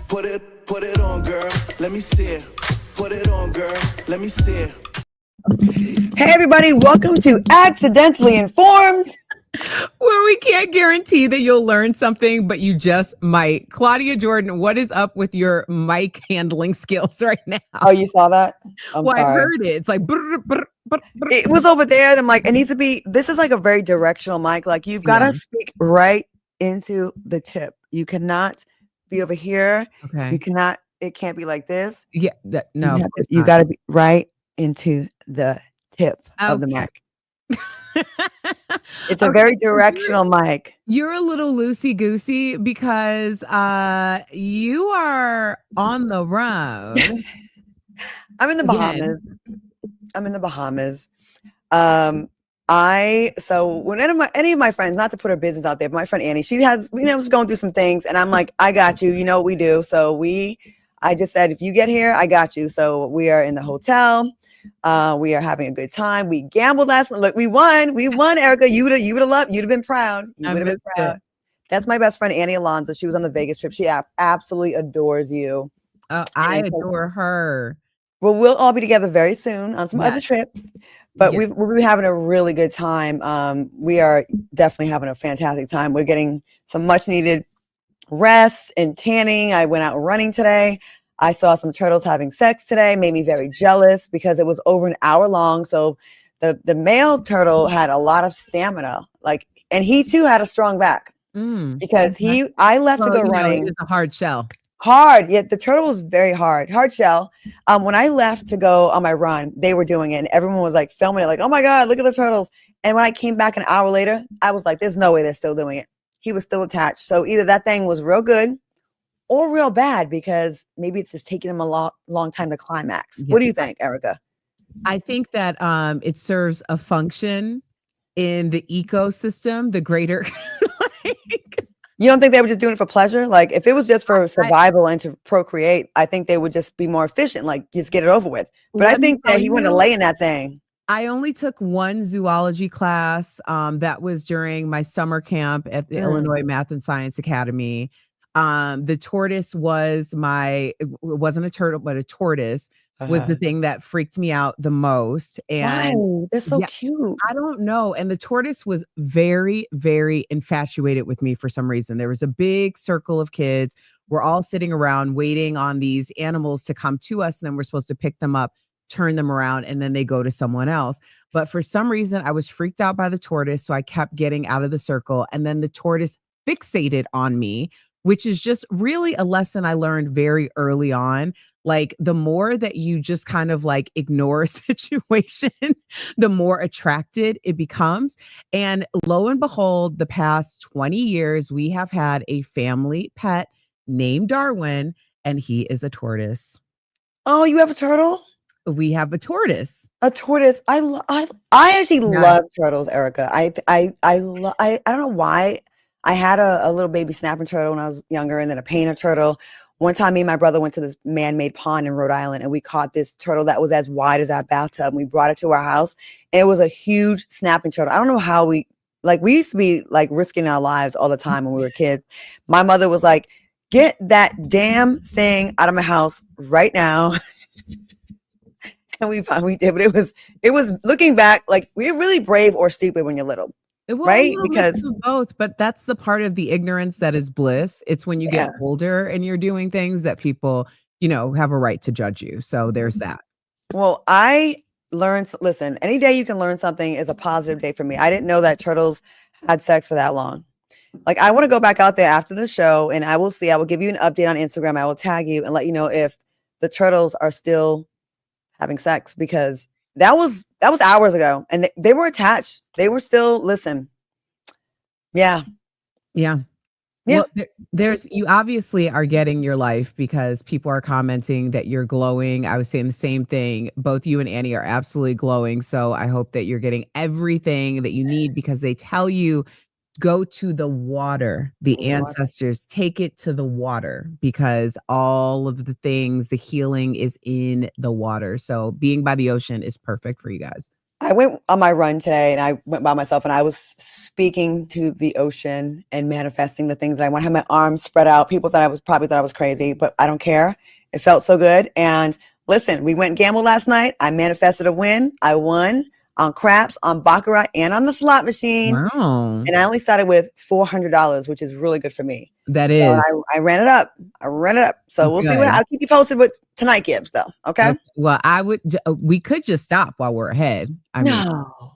Put it on, girl. Let me see it. Put it on, girl. Let me see it. Hey, everybody. Welcome to Accidentally Informed, where we can't guarantee that you'll learn something, but you just might. Claudia Jordan, what is up with your mic handling skills right now? Oh, you saw that? Well, I heard it. It's like brr, brr, brr, brr. It was over there, and I'm like, it needs to be. This is like a very directional mic. Like you've got to speak right into the tip. You cannot be over here. Okay. You cannot. It can't be like this. Yeah. No. You got to be right into the tip of the mic. It's a very directional mic. You're a little loosey-goosey because you are on the road. I'm in the Bahamas. So when any of my friends, not to put her business out there, but my friend Annie, she has, was going through some things, and I'm like, I got you. You know what we do. So I just said, if you get here, I got you. So we are in the hotel. We are having a good time. We gambled last night. Look, we won, Erica. You would have loved, you'd have been proud. You would have been proud. That's my best friend, Annie Alonzo. She was on the Vegas trip. She absolutely adores you. I adore her. Well, we'll all be together very soon on some other trips, but we'll be having a really good time. We are definitely having a fantastic time. We're getting some much needed rest and tanning. I went out running today. I saw some turtles having sex today, made me very jealous because it was over an hour long. So the male turtle had a lot of stamina, and he too had a strong back because I left to go running. It's a hard shell. Hard. Yeah, the turtle was very hard shell. When I left to go on my run, they were doing it and everyone was like filming it like, oh my God, look at the turtles. And when I came back an hour later, I was like, there's no way they're still doing it. He was still attached. So either that thing was real good or real bad because maybe it's just taking him a long time to climax. What do you think, Erica? I think that it serves a function in the ecosystem, the greater You don't think they were just doing it for pleasure? Like if it was just for survival and to procreate, I think they would just be more efficient, like just get it over with. But I think that he wanted to lay in that thing. I only took one zoology class. That was during my summer camp at the Illinois Math and Science Academy. The tortoise was it wasn't a turtle, but a tortoise was the thing that freaked me out the most. And wow, they're so cute. I don't know. And the tortoise was very, very infatuated with me for some reason. There was a big circle of kids. We're all sitting around waiting on these animals to come to us. And then we're supposed to pick them up, turn them around, and then they go to someone else. But for some reason, I was freaked out by the tortoise. So I kept getting out of the circle. And then the tortoise fixated on me, which is just really a lesson I learned very early on. Like the more that you just kind of like ignore a situation, the more attracted it becomes. And lo and behold, the past 20 years, we have had a family pet named Darwin, and he is a tortoise. Oh, you have a turtle? We have a tortoise. A tortoise. I actually love turtles, Erica. I don't know why. I had a little baby snapping turtle when I was younger, and then a painter turtle. One time, me and my brother went to this man-made pond in Rhode Island, and we caught this turtle that was as wide as our bathtub. And we brought it to our house, and it was a huge snapping turtle. I don't know how we used to be like risking our lives all the time when we were kids. My mother was like, "Get that damn thing out of my house right now." And we did, but it was looking back like we're really brave or stupid when you're little. Right? Because both, but that's the part of the ignorance that is bliss. It's when you get older and you're doing things that people, have a right to judge you. So there's that. Well, I learned, listen, any day you can learn something is a positive day for me. I didn't know that turtles had sex for that long. Like, I want to go back out there after the show and I will give you an update on Instagram. I will tag you and let you know if the turtles are still having sex, because that was hours ago and they were attached. They were still, listen. Yeah. Well, you obviously are getting your life because people are commenting that you're glowing. I was saying the same thing. Both you and Annie are absolutely glowing. So I hope that you're getting everything that you need, because they tell you go to the water. The ancestors take it to the water, because all of the things, the healing is in the water. So being by the ocean is perfect for you guys. I went on my run today and I went by myself and I was speaking to the ocean and manifesting the things that I want. I had my arms spread out. People probably thought I was crazy, but I don't care. It felt so good. And listen, we went and gambled last night. I manifested a win. I won on craps, on baccarat, and on the slot machine. Wow. And I only started with $400, which is really good for me. That So is. I ran it up. So we'll see what Good. I'll keep you posted what tonight gives, though. Okay. Well, we could just stop while we're ahead. I mean, No.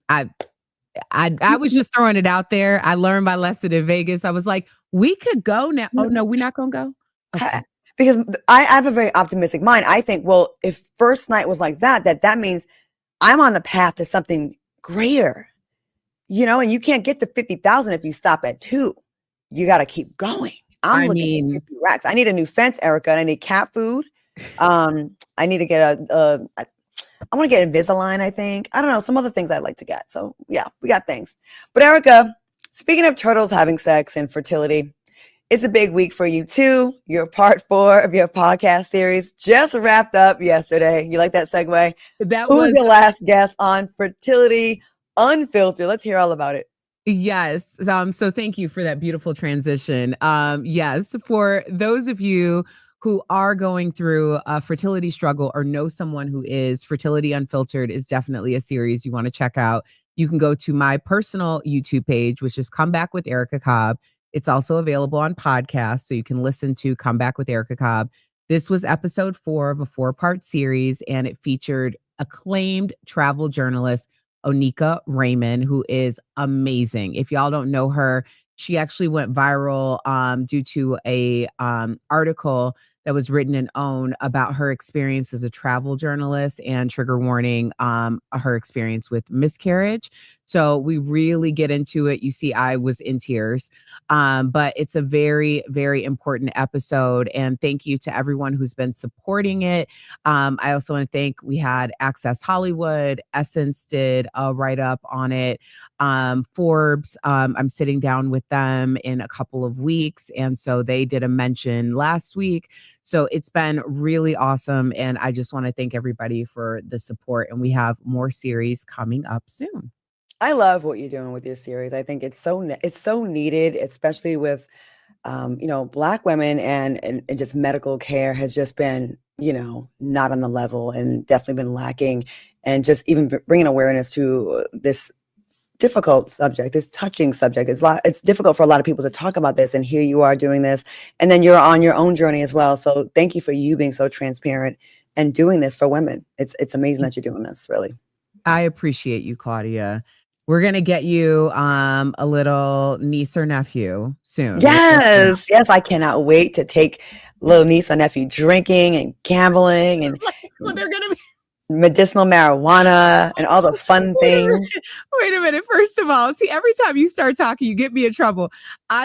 I was just throwing it out there. I learned my lesson in Vegas. I was like, we could go now. Oh no, we're not gonna go. Okay. Because I have a very optimistic mind. I think, well, if first night was like that means I'm on the path to something greater, and you can't get to 50,000 if you stop at 2. You got to keep going. I'm looking at 50 racks. I need a new fence, Erica, and I need cat food. I need to get I want to get Invisalign, I think. I don't know, some other things I'd like to get. So yeah, we got things. But Erica, speaking of turtles having sex and fertility, it's a big week for you too. Your part 4 of your podcast series just wrapped up yesterday. You like that segue? Who was your last guest on Fertility Unfiltered? Let's hear all about it. Yes. So thank you for that beautiful transition. Yes, for those of you who are going through a fertility struggle or know someone who is, Fertility Unfiltered is definitely a series you want to check out. You can go to my personal YouTube page, which is Come Back with Erica Cobb. It's also available on podcasts, so you can listen to Come Back with Erica Cobb. This was episode 4 of a 4-part series, and it featured acclaimed travel journalist Onika Raymond, who is amazing. If y'all don't know her, she actually went viral due to a article that was written in OWN about her experience as a travel journalist, and trigger warning, her experience with miscarriage. So we really get into it. You see, I was in tears, but it's a very, very important episode. And thank you to everyone who's been supporting it. I also want to thank, we had Access Hollywood, Essence did a write-up on it. Forbes, I'm sitting down with them in a couple of weeks. And so they did a mention last week. So it's been really awesome. And I just want to thank everybody for the support. And we have more series coming up soon. I love what you're doing with your series. I think it's so needed, especially with, Black women and just medical care has just been, not on the level and definitely been lacking. And just even bringing awareness to this difficult subject, this touching subject. It's difficult for a lot of people to talk about this, and here you are doing this, and then you're on your own journey as well. So thank you for you being so transparent and doing this for women. It's amazing that you're doing this, really. I appreciate you, Claudia. We're going to get you a little niece or nephew soon. Yes. I cannot wait to take little niece or nephew drinking and gambling and well, they're going to be medicinal marijuana and all the fun things. Wait a minute. First of all, see, every time you start talking, you get me in trouble.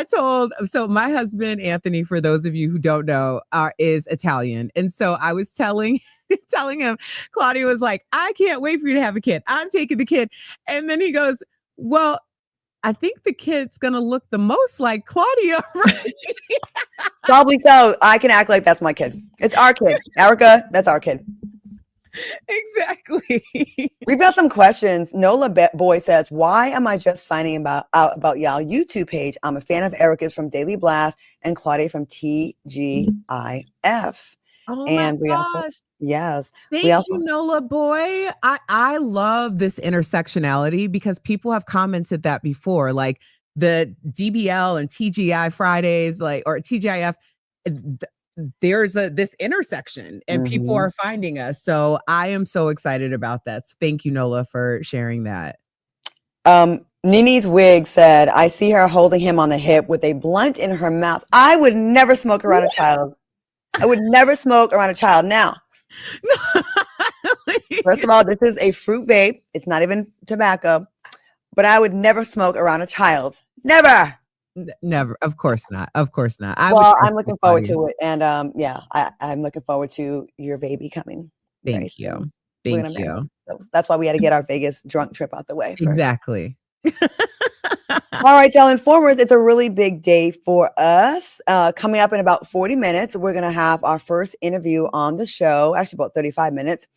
So my husband, Anthony, for those of you who don't know, is Italian. And so I was telling him, Claudia was like, I can't wait for you to have a kid. I'm taking the kid. And then he goes, well, I think the kid's going to look the most like Claudia. Right? Probably so. I can act like that's my kid. It's our kid. Erica, that's our kid. Exactly. We've got some questions. Nola Boy says, why am I just finding out about y'all YouTube page? I'm a fan of Erica's from Daily Blast and Claudia from TGIF. Oh and my gosh. Yes. Thank you, Nola Boy. I love this intersectionality because people have commented that before, like the DBL and TGI Fridays, or TGIF. There's this intersection and people are finding us. So I am so excited about that. So thank you, Nola, for sharing that. Nini's wig said, I see her holding him on the hip with a blunt in her mouth. I would never smoke around a child. I would never smoke around a child. Now, first of all, this is a fruit vape. It's not even tobacco, but I would never smoke around a child. Never. Never. Of course not. Of course not. I'm looking forward to it. And I'm looking forward to your baby coming. Thank you. Thank you. So that's why we had to get our Vegas drunk trip out the way first. Exactly. All right, y'all informers, it's a really big day for us. Coming up in about 40 minutes, we're going to have our first interview on the show, actually about 35 minutes,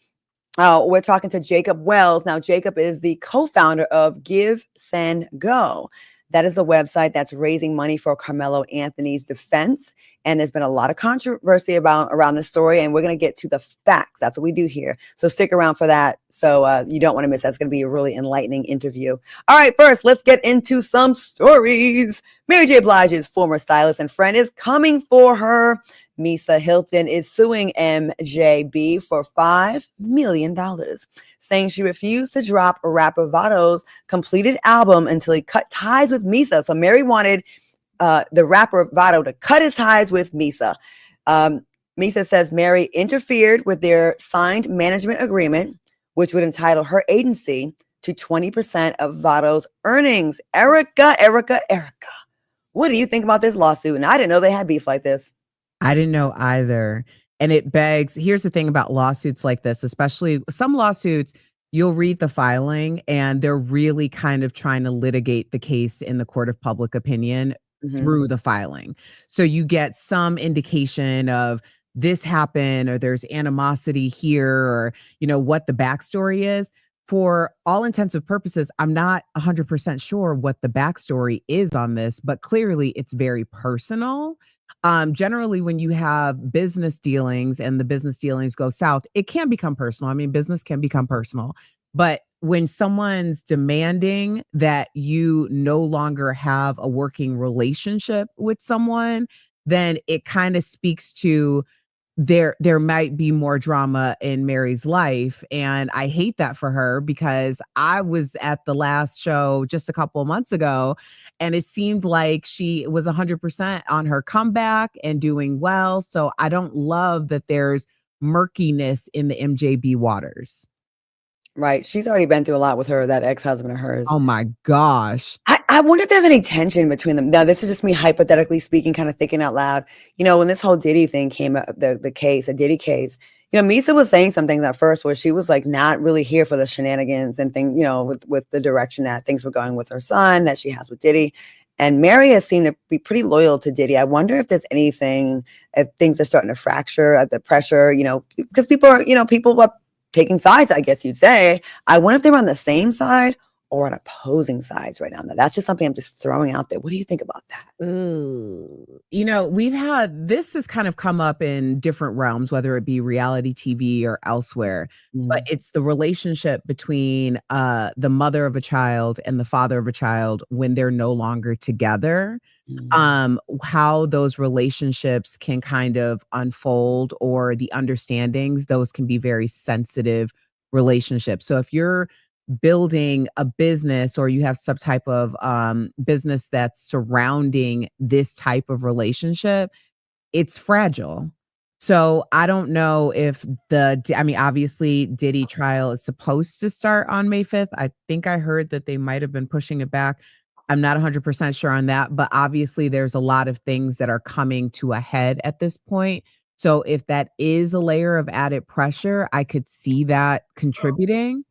We're talking to Jacob Wells. Now, Jacob is the co-founder of GiveSendGo. That is a website that's raising money for Karmelo Anthony's defense. And there's been a lot of controversy around this story, and we're going to get to the facts. That's what we do here. So stick around for that. So you don't want to miss that. It's going to be a really enlightening interview. All right, first, let's get into some stories. Mary J. Blige's former stylist and friend is coming for her. Misa Hilton is suing MJB for $5 million, saying she refused to drop rapper Vato's completed album until he cut ties with Misa. So Mary wanted the rapper Vato to cut his ties with Misa. Misa says Mary interfered with their signed management agreement, which would entitle her agency to 20% of Vato's earnings. Erica, what do you think about this lawsuit? And I didn't know they had beef like this. I didn't know either. And it begs, here's the thing about lawsuits like this, especially some lawsuits, you'll read the filing and they're really kind of trying to litigate the case in the court of public opinion through the filing. So you get some indication of this happened or there's animosity here or, what the backstory is. For all intents and purposes, I'm not 100% sure what the backstory is on this, but clearly it's very personal. Generally, when you have business dealings and the business dealings go south, it can become personal. I mean, business can become personal. But when someone's demanding that you no longer have a working relationship with someone, then it kind of speaks to there might be more drama in Mary's life. And I hate that for her because I was at the last show just a couple of months ago and it seemed like she was 100% on her comeback and doing well. So I don't love that there's murkiness in the MJB waters. Right. She's already been through a lot with that ex-husband of hers. Oh my gosh. I wonder if there's any tension between them. Now, this is just me hypothetically speaking, kind of thinking out loud. When this whole Diddy thing came up, the Diddy case, Misa was saying some things at first where she was like not really here for the shenanigans and with the direction that things were going with her son that she has with Diddy. And Mary has seemed to be pretty loyal to Diddy. I wonder if there's anything, if things are starting to fracture at the pressure, because people are taking sides, I guess you'd say. I wonder if they're on the same side or on opposing sides right now. Now, that's just something I'm just throwing out there. What do you think about that? Ooh. This has kind of come up in different realms, whether it be reality TV or elsewhere, but it's the relationship between the mother of a child and the father of a child when they're no longer together. How those relationships can kind of unfold or the understandings, those can be very sensitive relationships. So if you're building a business or you have some type of business that's surrounding this type of relationship, it's fragile. So I don't know if obviously Diddy trial is supposed to start on May 5th. I think I heard that they might have been pushing it back. I'm not 100% sure on that, but obviously there's a lot of things that are coming to a head at this point. So if that is a layer of added pressure, I could see that contributing.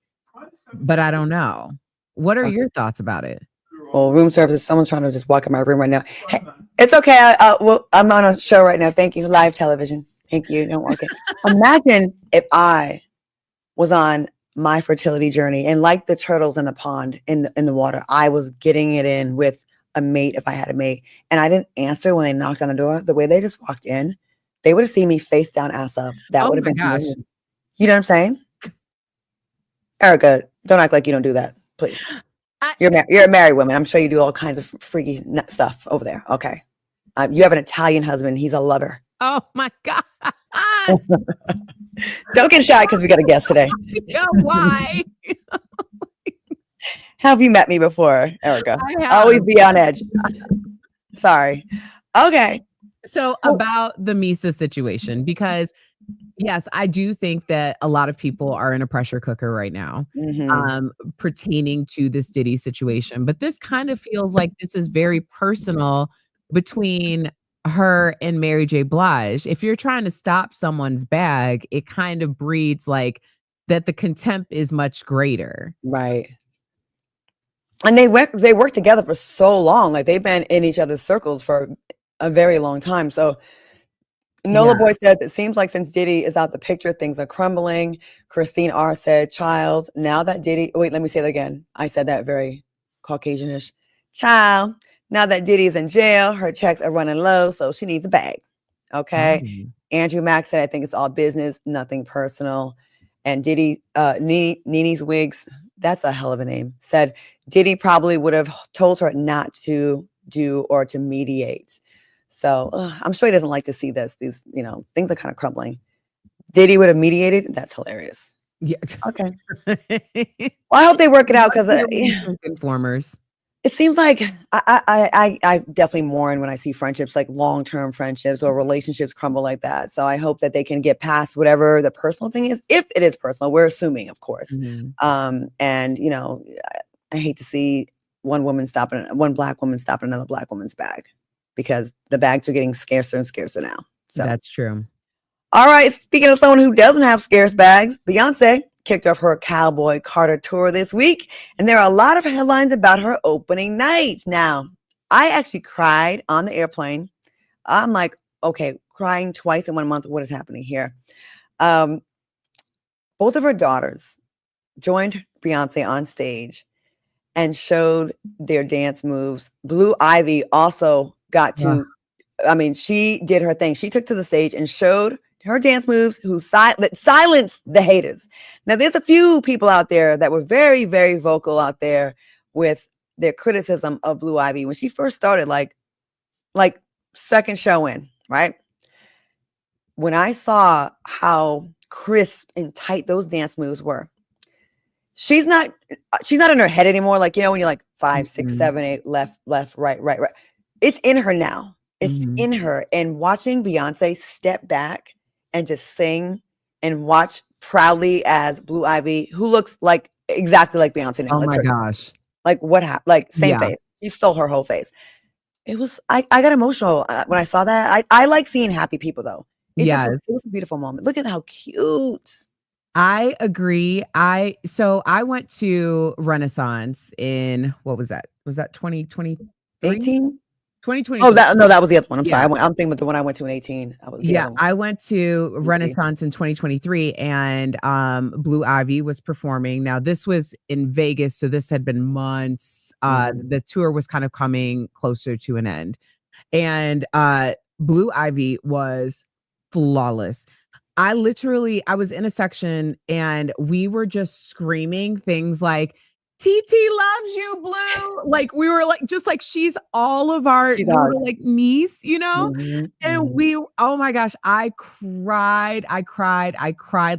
But I don't know. What are your thoughts about it? Well, room service, someone's trying to just walk in my room right now. Hey, it's okay. I'm on a show right now. Thank you. Live television. Thank you. Don't walk in. Imagine if I was on my fertility journey and like the turtles in the pond in the water, I was getting it in with a mate if I had a mate. And I didn't answer when they knocked on the door. The way they just walked in, they would have seen me face down, ass up. That would have been gosh. You know what I'm saying? Erica, don't act like you don't do that, please. You're a married woman. I'm sure you do all kinds of freaky stuff over there. Okay. You have an Italian husband. He's a lover. Oh my God. Don't get shy because we got a guest today. Yeah, why? Have you met me before, Erica? I have. Always be on edge. Sorry. Okay. So about the Misa situation, because yes, I do think that a lot of people are in a pressure cooker right now, pertaining to this Diddy situation. But this kind of feels like this is very personal between her and Mary J. Blige. If you're trying to stop someone's bag, it kind of breeds like that the contempt is much greater. Right. And they worked together for so long. Like they've been in each other's circles for a very long time. So, Nola Boy said, it seems like since Diddy is out the picture, things are crumbling. Christine R said, child, now that Diddy, wait, let me say that again. I said that very Caucasianish. Child, now that Diddy's in jail, her checks are running low, so she needs a bag. Okay. Andrew Mack said, I think it's all business, nothing personal. And Diddy, Nini's Wigs, that's a hell of a name, said Diddy probably would have told her not to do or to mediate. So I'm sure he doesn't like to see this. These, things are kind of crumbling. Diddy would have mediated. That's hilarious. Yeah. Okay. Well, I hope they work it out because informers. It seems like I definitely mourn when I see friendships, like long-term friendships or relationships crumble like that. So I hope that they can get past whatever the personal thing is, if it is personal. We're assuming, of course. And I hate to see one black woman stopping another black woman's bag, because the bags are getting scarcer and scarcer now. So that's true. All right. Speaking of someone who doesn't have scarce bags, Beyonce kicked off her Cowboy Carter tour this week, and there are a lot of headlines about her opening night. Now, I actually cried on the airplane. I'm like, okay, crying twice in 1 month. What is happening here? Both of her daughters joined Beyonce on stage and showed their dance moves. Blue Ivy also got to, she did her thing. She took to the stage and showed her dance moves, who silenced the haters. Now, there's a few people out there that were very, very vocal out there with their criticism of Blue Ivy when she first started, like second show in, right? When I saw how crisp and tight those dance moves were, she's not in her head anymore. Like, when you're like 5, 6, 7, 8, left, right. It's in her now. It's in her. And watching Beyonce step back and just sing and watch proudly as Blue Ivy, who looks like exactly like Beyonce now. Oh my gosh. Like what happened? Like same face. She stole her whole face. It was, I got emotional when I saw that. I like seeing happy people though. It was a beautiful moment. Look at how cute. I agree. I went to Renaissance in, what was that? Was that 2020? 18? 2020. Oh, that was the other one. I'm sorry. I'm thinking about the one I went to in 18. I went to Renaissance in 2023, and Blue Ivy was performing. Now, this was in Vegas, so this had been months. The tour was kind of coming closer to an end. And Blue Ivy was flawless. I was in a section and we were just screaming things like, TT loves you, Blue. Like we were like, just like she's all of our like niece, and oh my gosh, I cried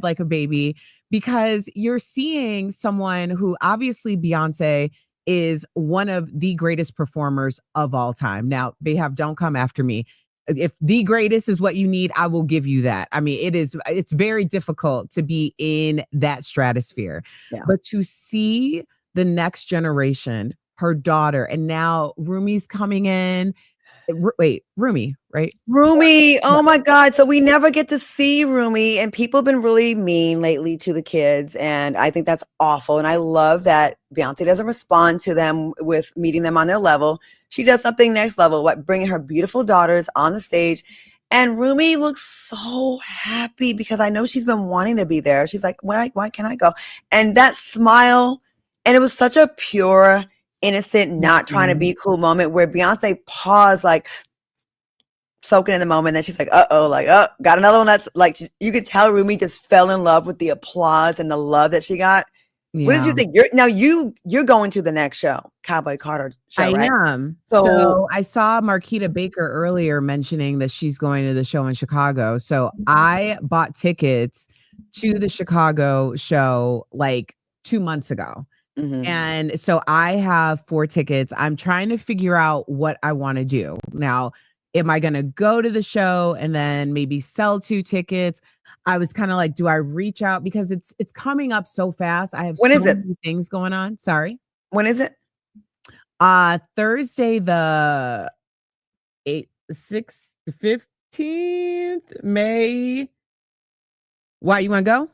like a baby, because you're seeing someone who obviously Beyonce is one of the greatest performers of all time. Now, Behab, don't come after me. If the greatest is what you need, I will give you that. I mean, it's very difficult to be in that stratosphere, but to see the next generation, her daughter, and now Rumi's coming in. Wait, Rumi, right? Rumi. Oh my God. So we never get to see Rumi, and people have been really mean lately to the kids. And I think that's awful. And I love that Beyonce doesn't respond to them with meeting them on their level. She does something next level, bringing her beautiful daughters on the stage. And Rumi looks so happy because I know she's been wanting to be there. She's like, why can't I go? And that smile, and it was such a pure, innocent, not trying to be cool moment where Beyonce paused, like soaking in the moment. Then she's like, got another one. That's like, you could tell Rumi just fell in love with the applause and the love that she got. Yeah. What did you think? You're going to the next show, Cowboy Carter show, right? I am. So I saw Marquita Baker earlier mentioning that she's going to the show in Chicago. So I bought tickets to the Chicago show like 2 months ago. And so I have 4 tickets. I'm trying to figure out what I want to do. Now, am I going to go to the show and then maybe sell 2 tickets? I was kind of like, do I reach out? Because it's coming up so fast. I have many things going on. Sorry. When is it? Thursday, the 15th May. Why, you want to go?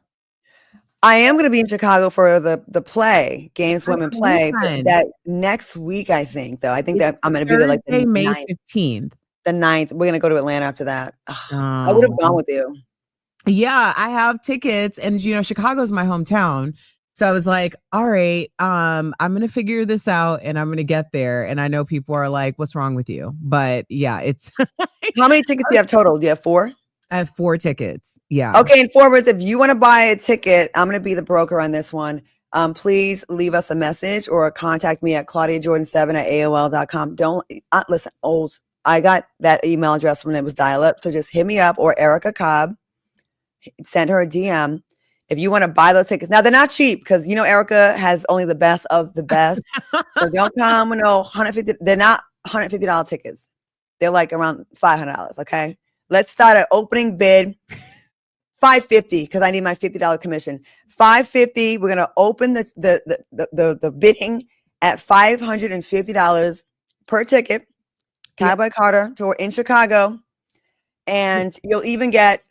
I am going to be in Chicago for the play, Games Women Play, that next week, I think, though. I think that I'm going to be there like the May 15th. The 9th. We're gonna go to Atlanta after that. Ugh, I would have gone Oh. with you. Yeah, I have tickets, and Chicago's my hometown. So I was like, all right, I'm gonna figure this out and I'm gonna get there. And I know people are like, what's wrong with you? But yeah, it's How many tickets do you have total? Do you have 4? I have 4 tickets. Yeah. Okay, informers, if you want to buy a ticket, I'm going to be the broker on this one. Please leave us a message or contact me at claudiajordan7@aol.com. Don't listen, old. I got that email address when it was dial up. So just hit me up or Erica Cobb. Send her a DM if you want to buy those tickets. Now they're not cheap because Erica has only the best of the best. So don't come with no 150. They're not $150 tickets. They're like around $500. Okay. Let's start an opening bid. $550 because I need my $50 commission. $550. We're gonna open the bidding at $550 per ticket. Cowboy Carter tour in Chicago, and you'll even get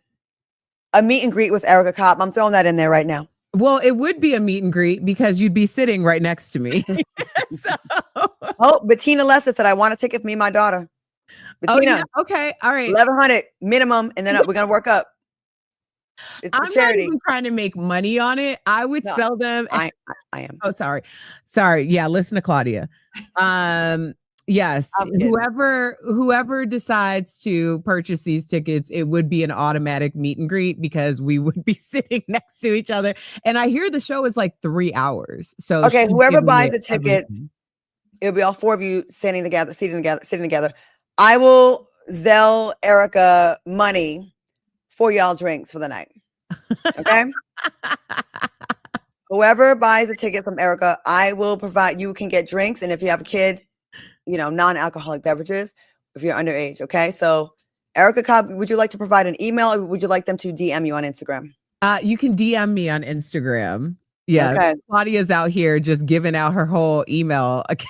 a meet and greet with Erica Cobb. I'm throwing that in there right now. Well, it would be a meet and greet because you'd be sitting right next to me. Oh, Bettina Lester said I want a ticket for me and my daughter. Bettina, yeah. Okay, all right. 1,100 minimum, and then we're gonna work up. It's I'm charity. not even trying to make money on it. I would sell them. I am. Oh, sorry. Yeah, listen to Claudia. Yes, whoever decides to purchase these tickets, it would be an automatic meet and greet because we would be sitting next to each other. And I hear the show is like 3 hours. So okay, whoever buys the tickets, it'll be all 4 of you sitting together. I will Zelle Erica money for y'all drinks for the night. Okay. Whoever buys a ticket from Erica, I will provide. You can get drinks, and if you have a kid, non-alcoholic beverages if you're underage. Okay. So Erica Cobb, would you like to provide an email or would you like them to DM you on Instagram? You can DM me on Instagram. Yeah. Okay. Claudia's out here just giving out her whole email account.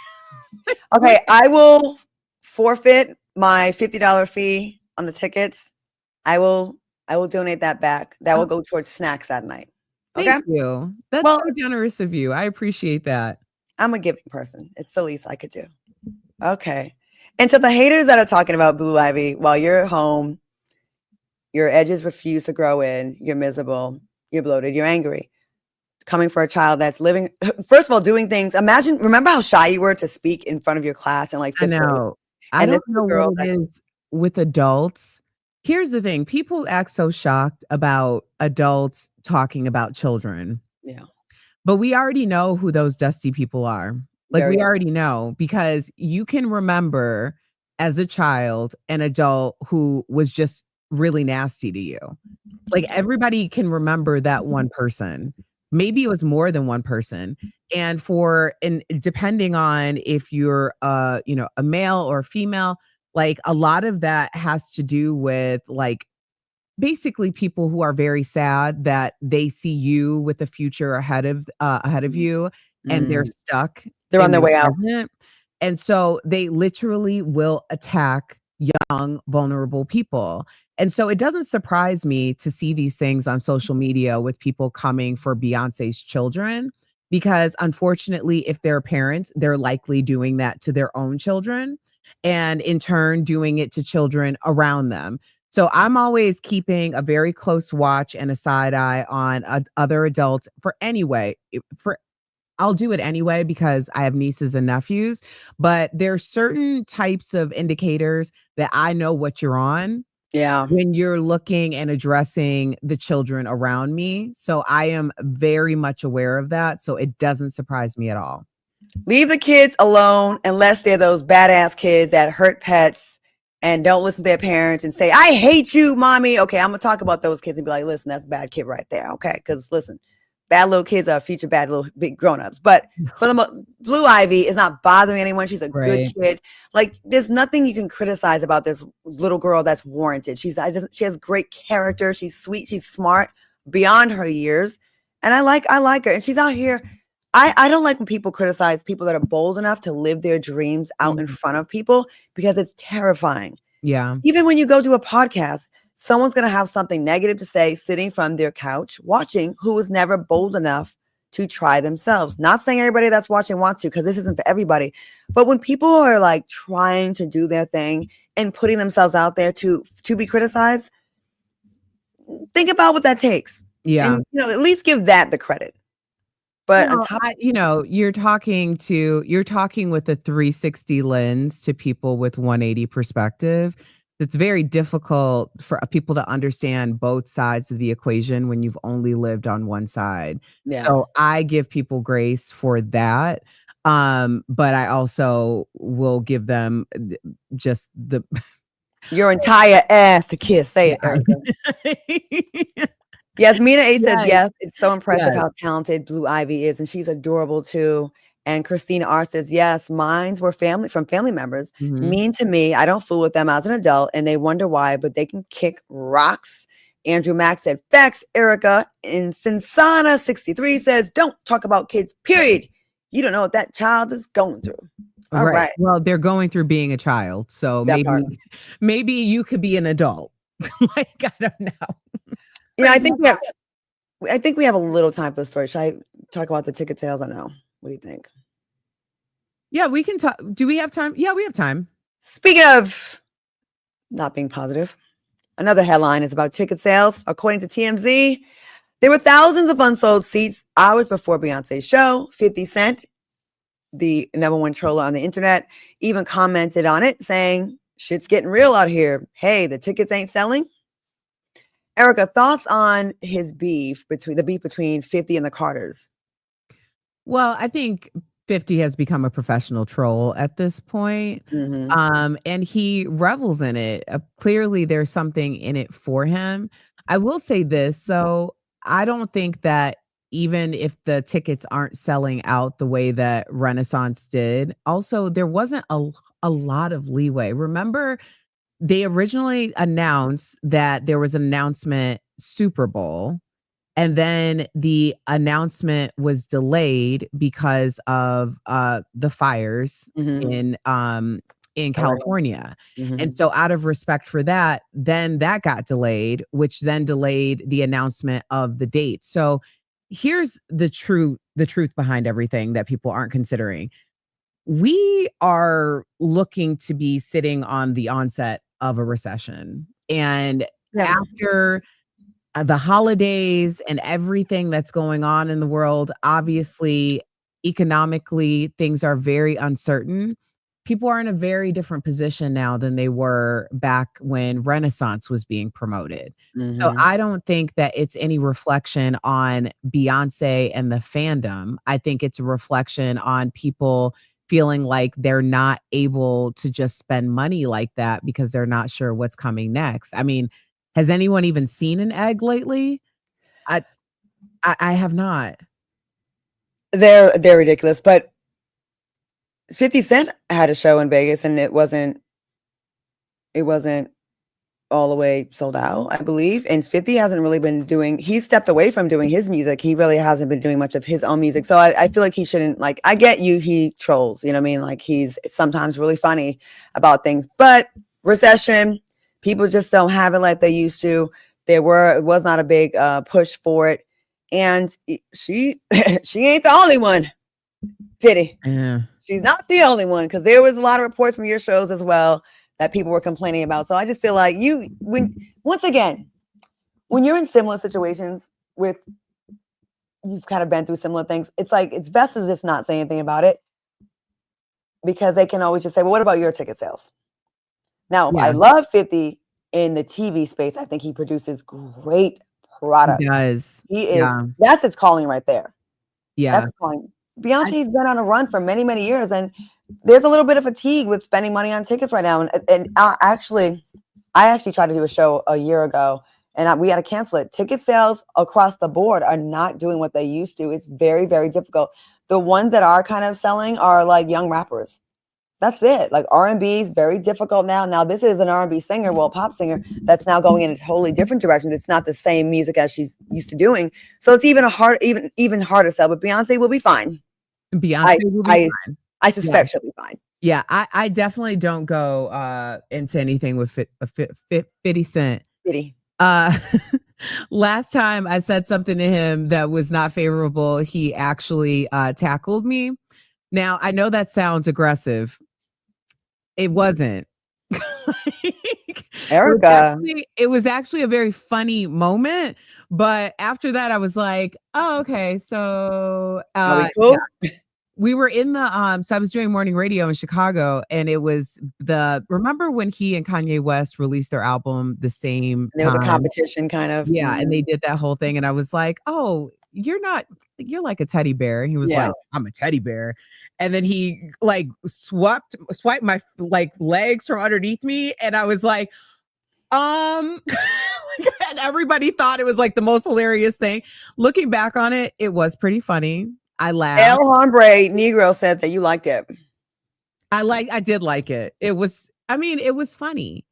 Okay. I will forfeit my $50 fee on the tickets. I will donate that back. That will go towards snacks that night. Okay. Thank you. That's so generous of you. I appreciate that. I'm a giving person. It's the least I could do. Okay. And to the haters that are talking about Blue Ivy, while you're home, your edges refuse to grow in, you're miserable, you're bloated, you're angry. Coming for a child that's living, first of all, doing things. Remember how shy you were to speak in front of your class and like, I know. I don't know what it is with adults. Here's the thing. People act so shocked about adults talking about children. Yeah. But we already know who those dusty people are. Like we already know because you can remember as a child, an adult who was just really nasty to you. Like everybody can remember that one person. Maybe it was more than one person. And depending on if you're a male or a female, like a lot of that has to do with like basically people who are very sad that they see you with the future ahead of you and they're stuck. They're on their way out. And so they literally will attack young, vulnerable people. And so it doesn't surprise me to see these things on social media with people coming for Beyonce's children, because unfortunately, if they're parents, they're likely doing that to their own children and in turn doing it to children around them. So I'm always keeping a very close watch and a side eye on other adults I'll do it anyway because I have nieces and nephews, but there's certain types of indicators that I know what you're on. Yeah. When you're looking and addressing the children around me. So I am very much aware of that. So it doesn't surprise me at all. Leave the kids alone unless they're those badass kids that hurt pets and don't listen to their parents and say, I hate you, mommy. Okay, I'm going to talk about those kids and be like, listen, that's a bad kid right there. Okay, because listen, bad little kids are future bad little big grown-ups. But for the Blue Ivy is not bothering anyone. She's a good kid. Like, there's nothing you can criticize about this little girl that's warranted. She has great character. She's sweet. She's smart beyond her years. And I like her. And she's out here. I don't like when people criticize people that are bold enough to live their dreams out in front of people because it's terrifying. Yeah. Even when you go to a podcast, someone's going to have something negative to say sitting from their couch watching who was never bold enough to try themselves. Not saying everybody that's watching wants to, because this isn't for everybody. But when people are like trying to do their thing and putting themselves out there to be criticized, think about what that takes. Yeah. And at least give that the credit. But on Well, top, you're talking with a 360 lens to people with 180 perspective. It's very difficult for people to understand both sides of the equation when you've only lived on one side. yeah. So I give people grace for that. But I also will give them just the Your entire ass to kiss. Say it, Erica. Yes, Mina A says, yes, it's so impressive how talented Blue Ivy is, and she's adorable too. And Christina R says, yes, mines were from family members. Mean to me. I don't fool with them as an adult, and they wonder why, but they can kick rocks. Andrew Mack said, facts, Erica. And Sinsana 63 says, don't talk about kids, period. You don't know what that child is going through. All right. Well, they're going through being a child, so maybe you could be an adult. Like, I don't know. I think we have a little time for the story. Should I talk about the ticket sales or no? What do you think? Yeah, we can talk. Do we have time? Yeah, we have time. Speaking of not being positive, another headline is about ticket sales. According to TMZ, there were thousands of unsold seats hours before Beyonce's show. 50 Cent, the number one troller on the internet, even commented on it saying, shit's getting real out here. Hey, the tickets ain't selling. Erica, thoughts on his beef between 50 and the Carters? Well, I think 50 has become a professional troll at this point. And he revels in it. Clearly, there's something in it for him. I will say this, though. I don't think that even if the tickets aren't selling out the way that Renaissance did, also, there wasn't a lot of leeway. Remember, they originally announced that there was an announcement Super Bowl, and then the announcement was delayed because of the fires in California. And so out of respect for that, then that got delayed, which then delayed the announcement of the date. So here's the truth behind everything that people aren't considering. We are looking to be sitting on the onset of a recession. And after the holidays and everything that's going on in the world, obviously, economically, things are very uncertain. People are in a very different position now than they were back when Renaissance was being promoted. So I don't think that it's any reflection on Beyonce and the fandom. I think it's a reflection on people feeling like they're not able to just spend money like that because they're not sure what's coming next. I mean, has anyone even seen an egg lately? I have not. They're ridiculous, but 50 Cent had a show in Vegas and it wasn't all the way sold out, I believe. And 50 hasn't really been he's stepped away from doing his music. He really hasn't been doing much of his own music. So I feel like he shouldn't, like, I get you, he trolls, you know what I mean? Like, he's sometimes really funny about things, but recession, people just don't have it like they used to. It was not a big push for it. And she ain't the only one, 50. Yeah. She's not the only one, because there was a lot of reports from your shows as well that people were complaining about. So I just feel like when you're in similar situations you've kind of been through similar things, it's like, it's best to just not say anything about it, because they can always just say, well, what about your ticket sales? Now, I love 50 in the TV space. I think he produces great product. He does. He is, that's its calling right there. Yeah. That's calling. Beyonce's been on a run for many, many years, and there's a little bit of fatigue with spending money on tickets right now. And I actually tried to do a show a year ago, and we had to cancel it. Ticket sales across the board are not doing what they used to. It's very, very difficult. The ones that are kind of selling are like young rappers. That's it. Like, R&B is very difficult now. Now, this is an R&B singer, pop singer, that's now going in a totally different direction. It's not the same music as she's used to doing. So it's even harder to sell. But Beyonce will be fine. Beyonce will be fine. I suspect she'll be fine. Yeah, I definitely don't go into anything with 50 Cent. 50. Last time I said something to him that was not favorable, he actually tackled me. Now, I know that sounds aggressive. It wasn't. Erica. It was actually a very funny moment. But after that, I was like, oh, okay. So Are we cool? yeah. We were in the so I was doing morning radio in Chicago, and it was remember when he and Kanye West released their album the same There was a time? competition kind of. Yeah, and they did that whole thing, and I was like, "Oh, you're like a teddy bear." He was like, "I'm a teddy bear." And then he like swiped my like legs from underneath me, and I was like, and everybody thought it was like the most hilarious thing. Looking back on it, it was pretty funny. I laughed. El Hombre Negro said that you liked it. I did like it. It was funny.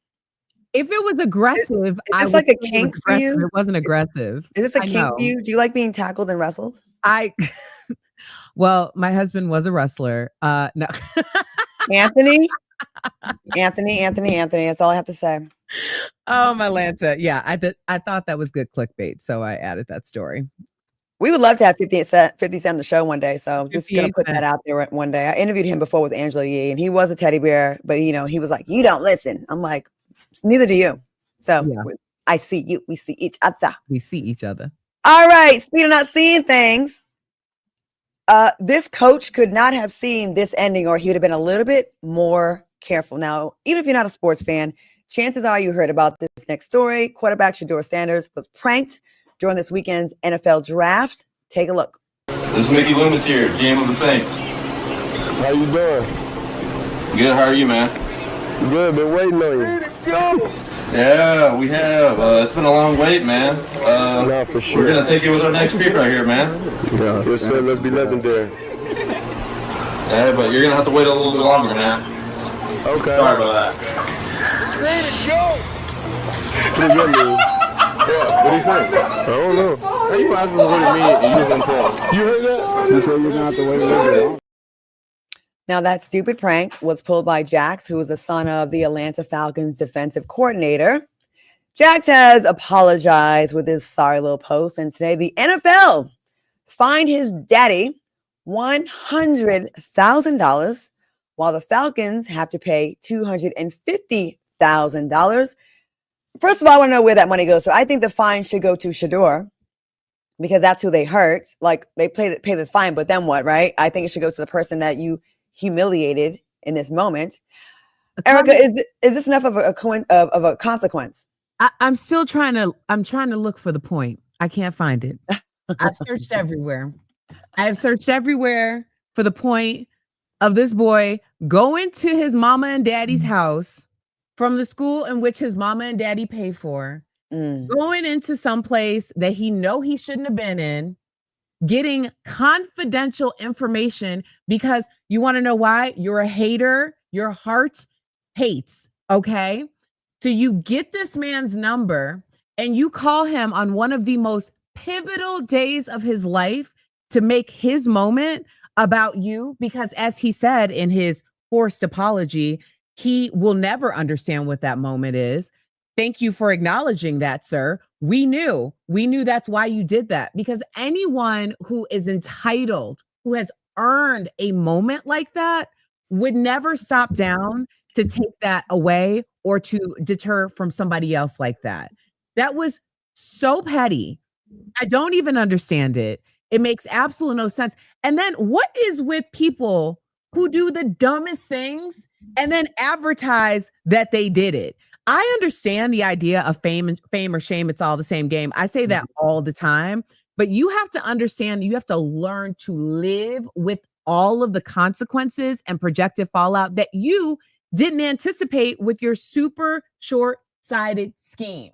If it was aggressive, is this like a kink for you? It wasn't aggressive. Is this a kink for you? Do you like being tackled and wrestled? Well, my husband was a wrestler. No. Anthony. That's all I have to say. Oh, my Lanta. Yeah, I thought that was good clickbait, so I added that story. We would love to have 50 Cent on the show one day. So just going to put that out there one day. I interviewed him before with Angela Yee, and he was a teddy bear, but he was like, you don't listen. I'm like, neither do you. So I see you. We see each other. All right. Speaking of not seeing things, this coach could not have seen this ending, or he would have been a little bit more careful. Now, even if you're not a sports fan, chances are you heard about this next story. Quarterback Shedeur Sanders was pranked during this weekend's NFL draft. Take a look. This is Mickey Loomis here, GM of the Saints. How you doing? Good, how are you, man? Good, been waiting on you. Yeah, we have. It's been a long wait, man. No, for sure. We're going to take you with our next pick right here, man. Yes, sir, let's be legendary. Yeah, but you're going to have to wait a little bit longer, man. Okay. Sorry about that. Ready to go! What does that mean? What did he say? I don't know. How you guys look at me and you was informed? You heard that? He said you're gonna have to wait a little bit. Now, that stupid prank was pulled by Jax, who is the son of the Atlanta Falcons defensive coordinator. Jax has apologized with his sorry little post, and today the NFL fined his daddy $100,000, while the Falcons have to pay $250,000. First of all, I want to know where that money goes. So I think the fine should go to Shedeur, because that's who they hurt. Like, they pay this fine, but then what, right? I think it should go to the person that you humiliated in this moment. Erica, is this enough of a consequence? I'm still trying to look for the point. I can't find it. I've searched everywhere. I have searched everywhere for the point of this boy going to his mama and daddy's house from the school in which his mama and daddy pay for, going into some place that he shouldn't have been in, getting confidential information, because you want to know why? You're a hater. Your heart hates, okay? So you get this man's number and you call him on one of the most pivotal days of his life to make his moment about you, because as he said in his forced apology, he will never understand what that moment is. Thank you for acknowledging that, sir. We knew that's why you did that, because anyone who is entitled, who has earned a moment like that, would never stop down to take that away or to deter from somebody else like that. That was so petty. I don't even understand it. It makes absolutely no sense. And then what is with people who do the dumbest things and then advertise that they did it? I understand the idea of fame or shame. It's all the same game. I say that all the time, but you have to understand, you have to learn to live with all of the consequences and projected fallout that you didn't anticipate with your super short-sighted scheme.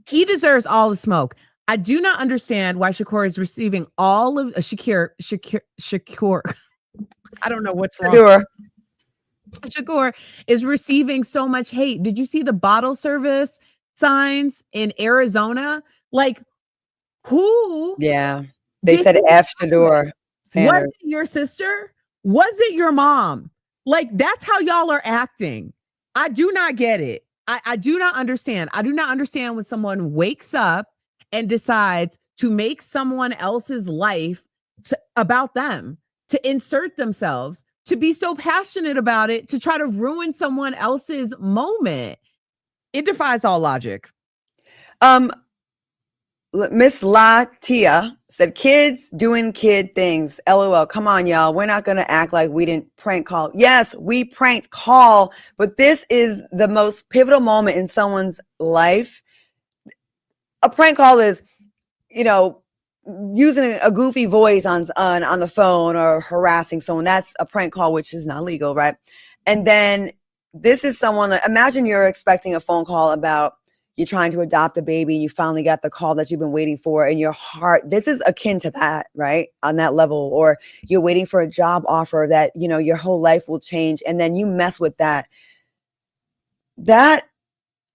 He deserves all the smoke. I do not understand why Shakur is receiving all of Shakur. I don't know what's wrong. Shakur is receiving so much hate. Did you see the bottle service signs in Arizona? Like, who? Yeah, they said F Shedeur Sanders. Was it your sister? Was it your mom? Like, that's how y'all are acting. I do not get it. I do not understand. I do not understand when someone wakes up and decides to make someone else's life about them, to insert themselves, to be so passionate about it, to try to ruin someone else's moment. It defies all logic. Miss Latia said, kids doing kid things. LOL. Come on, y'all. We're not going to act like we didn't prank call. Yes, we pranked call, but this is the most pivotal moment in someone's life. A prank call is, using a goofy voice on the phone or harassing someone. That's a prank call, which is not legal, right? And then this is someone that, imagine you're expecting a phone call about you're trying to adopt a baby and you finally got the call that you've been waiting for, and your heart, this is akin to that, right? On that level. Or you're waiting for a job offer that, your whole life will change, and then you mess with that. That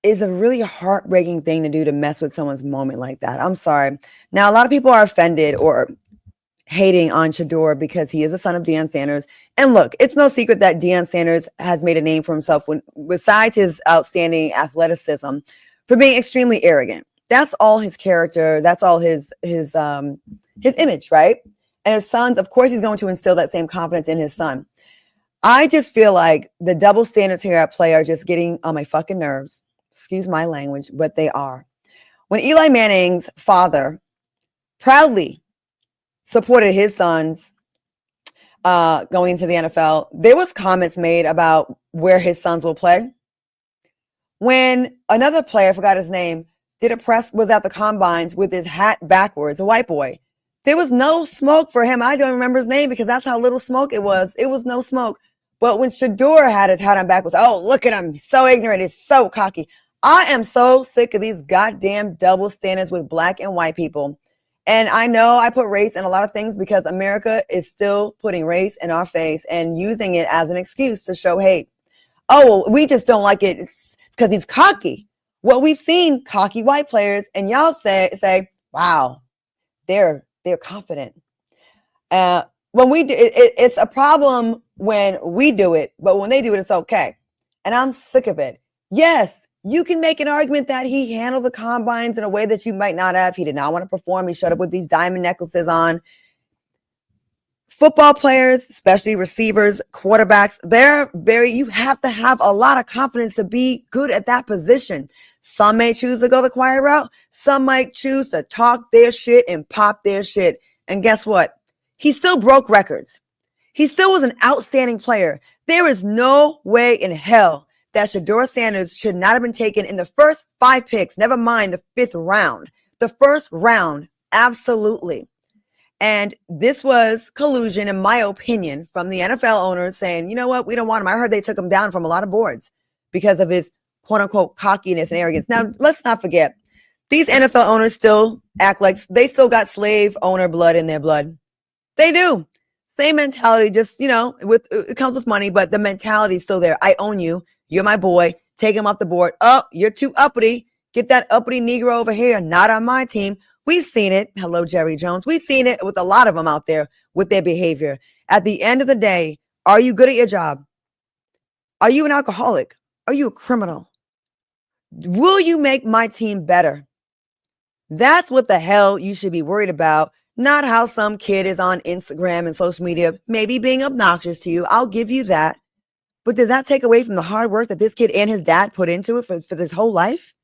is a really heartbreaking thing to do, to mess with someone's moment like that. I'm sorry. Now, a lot of people are offended or hating on Shedeur because he is a son of Deion Sanders. And look, it's no secret that Deion Sanders has made a name for himself besides his outstanding athleticism, for being extremely arrogant. That's all his character. That's all his image, right? And his sons, of course, he's going to instill that same confidence in his son. I just feel like the double standards here at play are just getting on my fucking nerves. Excuse my language, but they are. When Eli Manning's father proudly supported his sons going into the NFL, there was comments made about where his sons will play. When another player, I forgot his name, was at the combines with his hat backwards, a white boy, there was no smoke for him. I don't remember his name because that's how little smoke it was. It was no smoke. But when Shedeur had his hat on backwards, oh, look at him. He's so ignorant. He's so cocky. I am so sick of these goddamn double standards with black and white people. And I know I put race in a lot of things because America is still putting race in our face and using it as an excuse to show hate. Oh, we just don't like it. It's because he's cocky. Well, we've seen cocky white players, and y'all say, wow, they're confident. When we do it's a problem when we do it, but when they do it, it's okay. And I'm sick of it. Yes, you can make an argument that he handled the combines in a way that you might not have. He did not want to perform. He showed up with these diamond necklaces on. Football players, especially receivers, quarterbacks, you have to have a lot of confidence to be good at that position. Some may choose to go the quiet route. Some might choose to talk their shit and pop their shit. And guess what? He still broke records. He still was an outstanding player. There is no way in hell that Shedeur Sanders should not have been taken in the first 5 picks, never mind the 5th round. The first round, absolutely. And this was collusion, in my opinion, from the NFL owners saying, you know what, we don't want him. I heard they took him down from a lot of boards because of his quote-unquote cockiness and arrogance. Now, let's not forget, these NFL owners still act like they still got slave owner blood in their blood. They do. Same mentality, just, it comes with money, but the mentality is still there. I own you. You're my boy. Take him off the board. Oh, you're too uppity. Get that uppity Negro over here. Not on my team. We've seen it. Hello, Jerry Jones. We've seen it with a lot of them out there with their behavior. At the end of the day, are you good at your job? Are you an alcoholic? Are you a criminal? Will you make my team better? That's what the hell you should be worried about. Not how some kid is on Instagram and social media, maybe being obnoxious to you. I'll give you that. But does that take away from the hard work that this kid and his dad put into it for his whole life?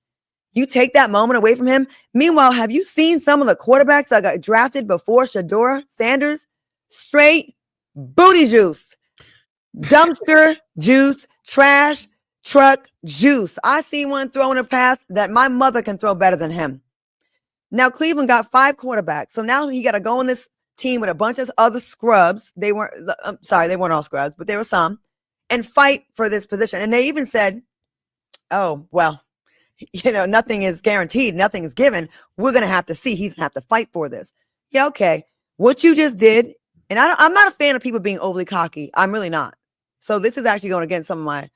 You take that moment away from him. Meanwhile, have you seen some of the quarterbacks that got drafted before Shedeur Sanders? Straight booty juice, dumpster juice, trash truck juice. I see one throwing a pass that my mother can throw better than him. Now, Cleveland got 5 quarterbacks. So now he got to go on this team with a bunch of other scrubs. They weren't all scrubs, but there were some, and fight for this position. And they even said, oh, well, nothing is guaranteed. Nothing is given. We're going to have to see. He's going to have to fight for this. Yeah, okay. What you just did, and I'm not a fan of people being overly cocky. I'm really not. So this is actually going against some of my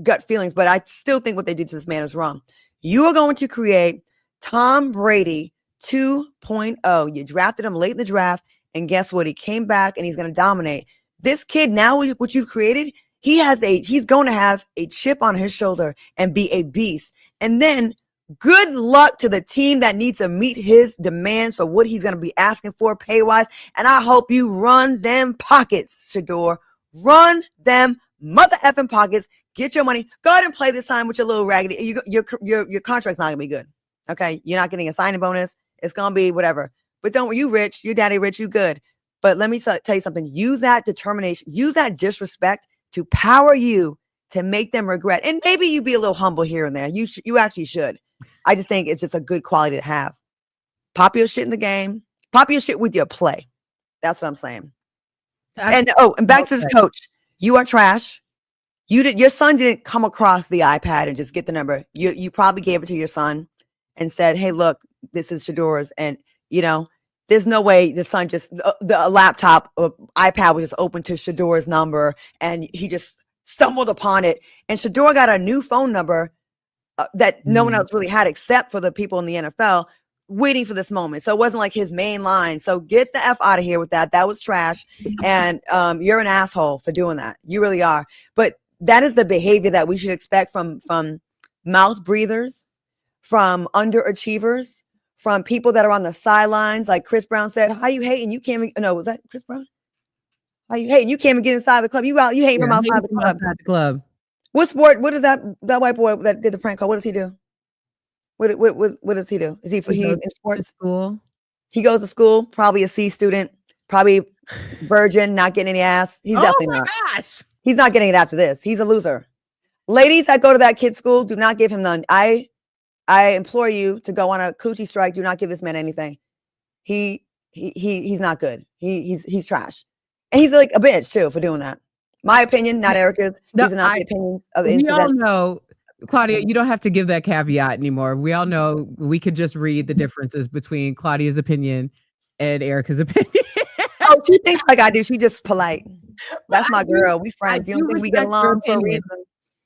gut feelings, but I still think what they did to this man is wrong. You are going to create Tom Brady 2.0. You drafted him late in the draft, and guess what? He came back, and he's going to dominate. This kid, now what you've created, he's going to have a chip on his shoulder and be a beast. And then good luck to the team that needs to meet his demands for what he's going to be asking for pay-wise. And I hope you run them pockets, Shedeur, Run them mother effing pockets. Get your money. Go ahead and play this time with your little raggedy. Your contract's not gonna be good. Okay, you're not getting a signing bonus. It's gonna be whatever. But don't you rich? You daddy rich. You good. But let me tell you something. Use that determination. Use that disrespect to power you to make them regret. And maybe you be a little humble here and there. You actually should. I just think it's just a good quality to have. Pop your shit in the game. Pop your shit with your play. That's what I'm saying. And back to this coach. You are trash. Your son didn't come across the iPad and just get the number. You probably gave it to your son and said, "Hey, look, this is Shedeur's," and there's no way the son just the laptop or iPad was just open to Shedeur's number, and he just stumbled upon it. And Shedeur got a new phone number that no one else really had except for the people in the NFL waiting for this moment. So it wasn't like his main line. So get the F out of here with that. That was trash. And you're an asshole for doing that. You really are. But that is the behavior that we should expect from mouth breathers, from underachievers, from people that are on the sidelines. Like Chris Brown said, how you hating? You can't even, no, was that Chris Brown? How you hating? You can't even get inside the club. You hating from outside the club. What sport? What is that white boy that did the prank call? What does he do? What does he do? Is he in sports? School. He goes to school, probably a C student, probably virgin, not getting any ass. He's definitely not. Gosh. He's not getting it after this. He's a loser. Ladies that go to that kid's school, do not give him none. I implore you to go on a coochie strike. Do not give this man anything. He's not good. He's trash. And he's like a bitch too for doing that. My opinion, not Erica's. These are not the opinions of the incident. We all know, Claudia, you don't have to give that caveat anymore. We all know we could just read the differences between Claudia's opinion and Erica's opinion. Oh, she thinks like I do. She just polite. That's my girl. We friends. You don't think we get along for a reason?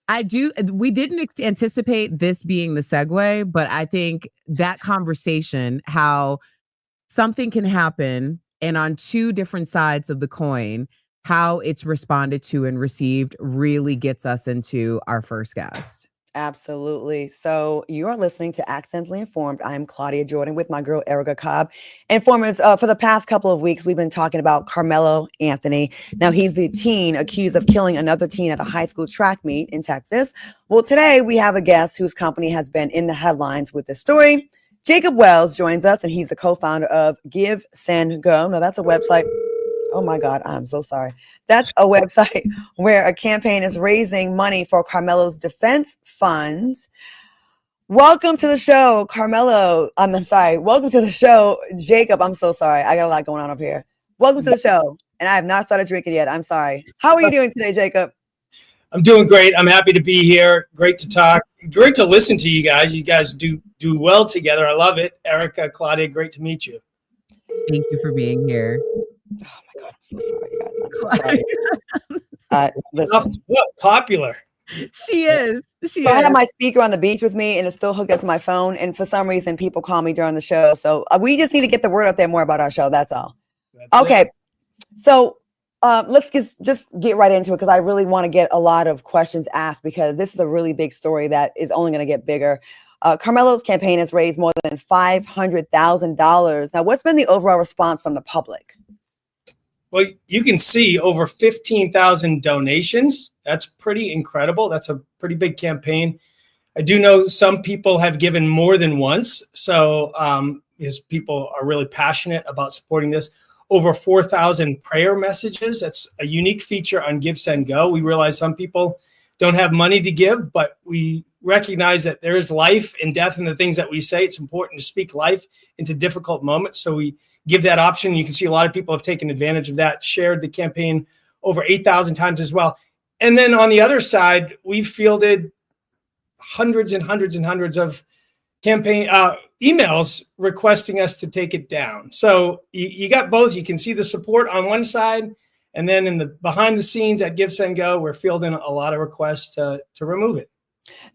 I do. We didn't anticipate this being the segue, but I think that conversation, how something can happen and on two different sides of the coin, how it's responded to and received really gets us into our first guest. Absolutely. So you're listening to Accidentally Informed. I'm Claudia Jordan with my girl, Erica Cobb. Informers, for the past couple of weeks, we've been talking about Karmelo Anthony. Now, he's the teen accused of killing another teen at a high school track meet in Texas. Well, today we have a guest whose company has been in the headlines with this story. Jacob Wells joins us, and he's the co-founder of GiveSendGo. Now, that's a website. Oh my God, I'm so sorry. That's a website where a campaign is raising money for Karmelo's defense funds. Welcome to the show, Karmelo. I'm sorry. Welcome to the show, Jacob. I'm so sorry. I got a lot going on up here. Welcome to the show. And I have not started drinking yet. I'm sorry. How are you doing today, Jacob? I'm doing great. I'm happy to be here. Great to talk. Great to listen to you guys. You guys do well together. I love it. Erica, Claudia, great to meet you. Thank you for being here. Oh my God, I'm so sorry, you guys. I'm so sorry. Listen. What popular? She is. I have my speaker on the beach with me, and it's still hooked up to my phone. And for some reason, people call me during the show. So we just need to get the word out there more about our show. That's all. Okay. So let's just get right into it, because I really want to get a lot of questions asked, because this is a really big story that is only going to get bigger. Karmelo's campaign has raised more than $500,000. Now, what's been the overall response from the public? Well, you can see over 15,000 donations. That's pretty incredible. That's a pretty big campaign. I do know some people have given more than once. So because people are really passionate about supporting this. Over 4,000 prayer messages. That's a unique feature on GiveSendGo. We realize some people don't have money to give, but we recognize that there is life and death in the things that we say. It's important to speak life into difficult moments. So we give that option. You can see a lot of people have taken advantage of that, shared the campaign over 8,000 times as well. And then on the other side, we've fielded hundreds and hundreds and hundreds of campaign emails requesting us to take it down. So you got both. You can see the support on one side, and then in the behind the scenes at GiveSendGo, we're fielding a lot of requests to remove it.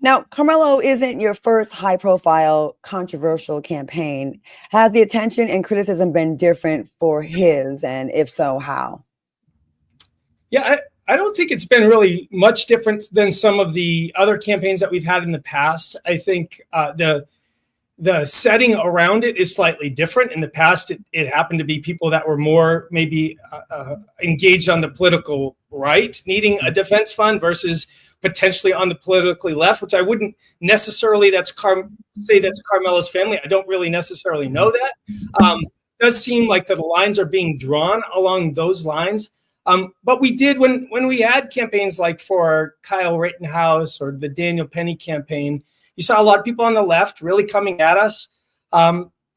Now, Karmelo isn't your first high-profile, controversial campaign. Has the attention and criticism been different for his? And if so, how? Yeah, I don't think it's been really much different than some of the other campaigns that we've had in the past. I think the the setting around it is slightly different. In the past, it happened to be people that were more maybe engaged on the political right, needing a defense fund, versus potentially on the politically left, which I wouldn't necessarily say that's Karmelo's family. I don't really necessarily know that. It does seem like the lines are being drawn along those lines. But we did, when we had campaigns like for Kyle Rittenhouse or the Daniel Penny campaign, you saw a lot of people on the left really coming at us,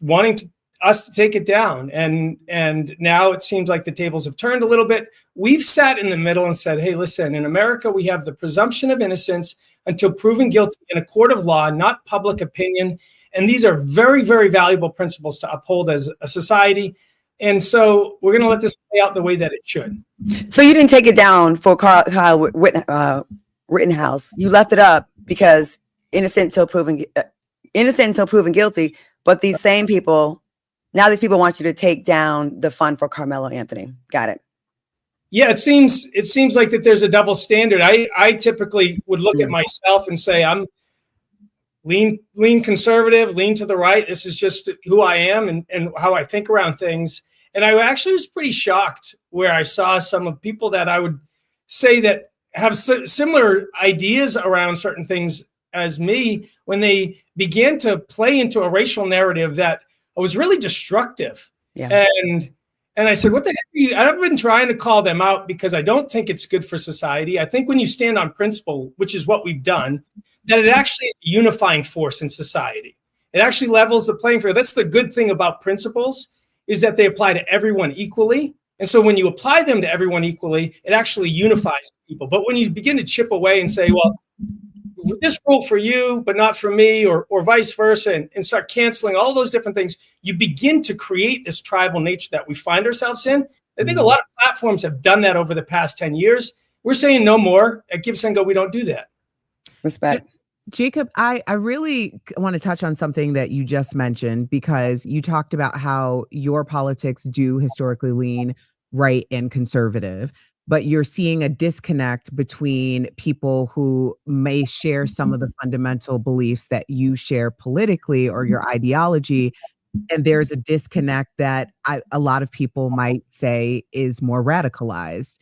wanting us to take it down. And now it seems like the tables have turned a little bit. We've sat in the middle and said, hey, listen, in America, we have the presumption of innocence until proven guilty in a court of law, not public opinion. And these are very, very valuable principles to uphold as a society. And so we're going to let this play out the way that it should. So you didn't take it down for Kyle Rittenhouse. You left it up because innocent until proven guilty. But these same people, now these people want you to take down the fund for Karmelo Anthony. Got it. Yeah, it seems like that there's a double standard. I typically would look at myself and say, I'm lean conservative, lean to the right. This is just who I am and how I think around things. And I actually was pretty shocked where I saw some of people that I would say that have similar ideas around certain things as me, when they began to play into a racial narrative that was really destructive. Yeah. And I said, what the heck? I've been trying to call them out because I don't think it's good for society. I think when you stand on principle, which is what we've done, that it actually is a unifying force in society. It actually levels the playing field. That's the good thing about principles, is that they apply to everyone equally. And so when you apply them to everyone equally, it actually unifies people. But when you begin to chip away and say, well, this rule for you, but not for me, or vice versa, and start canceling all those different things, you begin to create this tribal nature that we find ourselves in. I think a lot of platforms have done that over the past 10 years. We're saying no more. At GiveSendGo, we don't do that. Respect. Jacob, I really want to touch on something that you just mentioned, because you talked about how your politics do historically lean right and conservative, but you're seeing a disconnect between people who may share some of the fundamental beliefs that you share politically or your ideology. And there's a disconnect that a lot of people might say is more radicalized.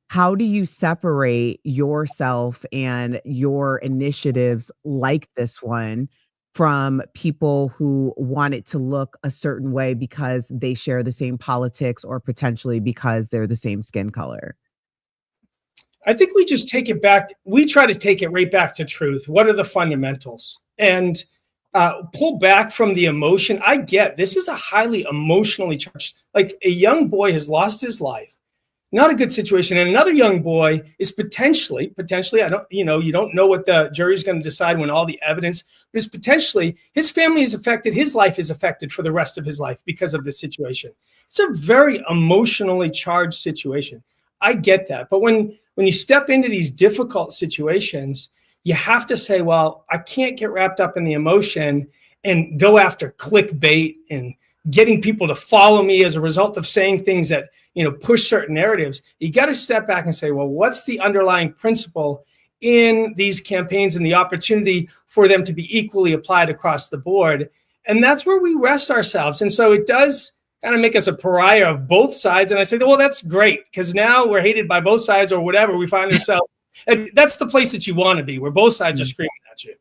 How do you separate yourself and your initiatives like this one from people who want it to look a certain way because they share the same politics, or potentially because they're the same skin color? I think we just take it back. We try to take it right back to truth. What are the fundamentals? And pull back from the emotion. I get this is a highly emotionally charged, like a young boy has lost his life. Not a good situation. And another young boy is potentially, you don't know what the jury's going to decide when all the evidence, but is potentially his family is affected. His life is affected for the rest of his life because of this situation. It's a very emotionally charged situation. I get that. But when you step into these difficult situations, you have to say, well, I can't get wrapped up in the emotion and go after clickbait and getting people to follow me as a result of saying things that, push certain narratives. You got to step back and say, well, what's the underlying principle in these campaigns and the opportunity for them to be equally applied across the board? And that's where we rest ourselves. And so it does kind of make us a pariah of both sides. And I say, well, that's great, because now we're hated by both sides or whatever. We find ourselves, and that's the place that you want to be, where both sides are screaming at you.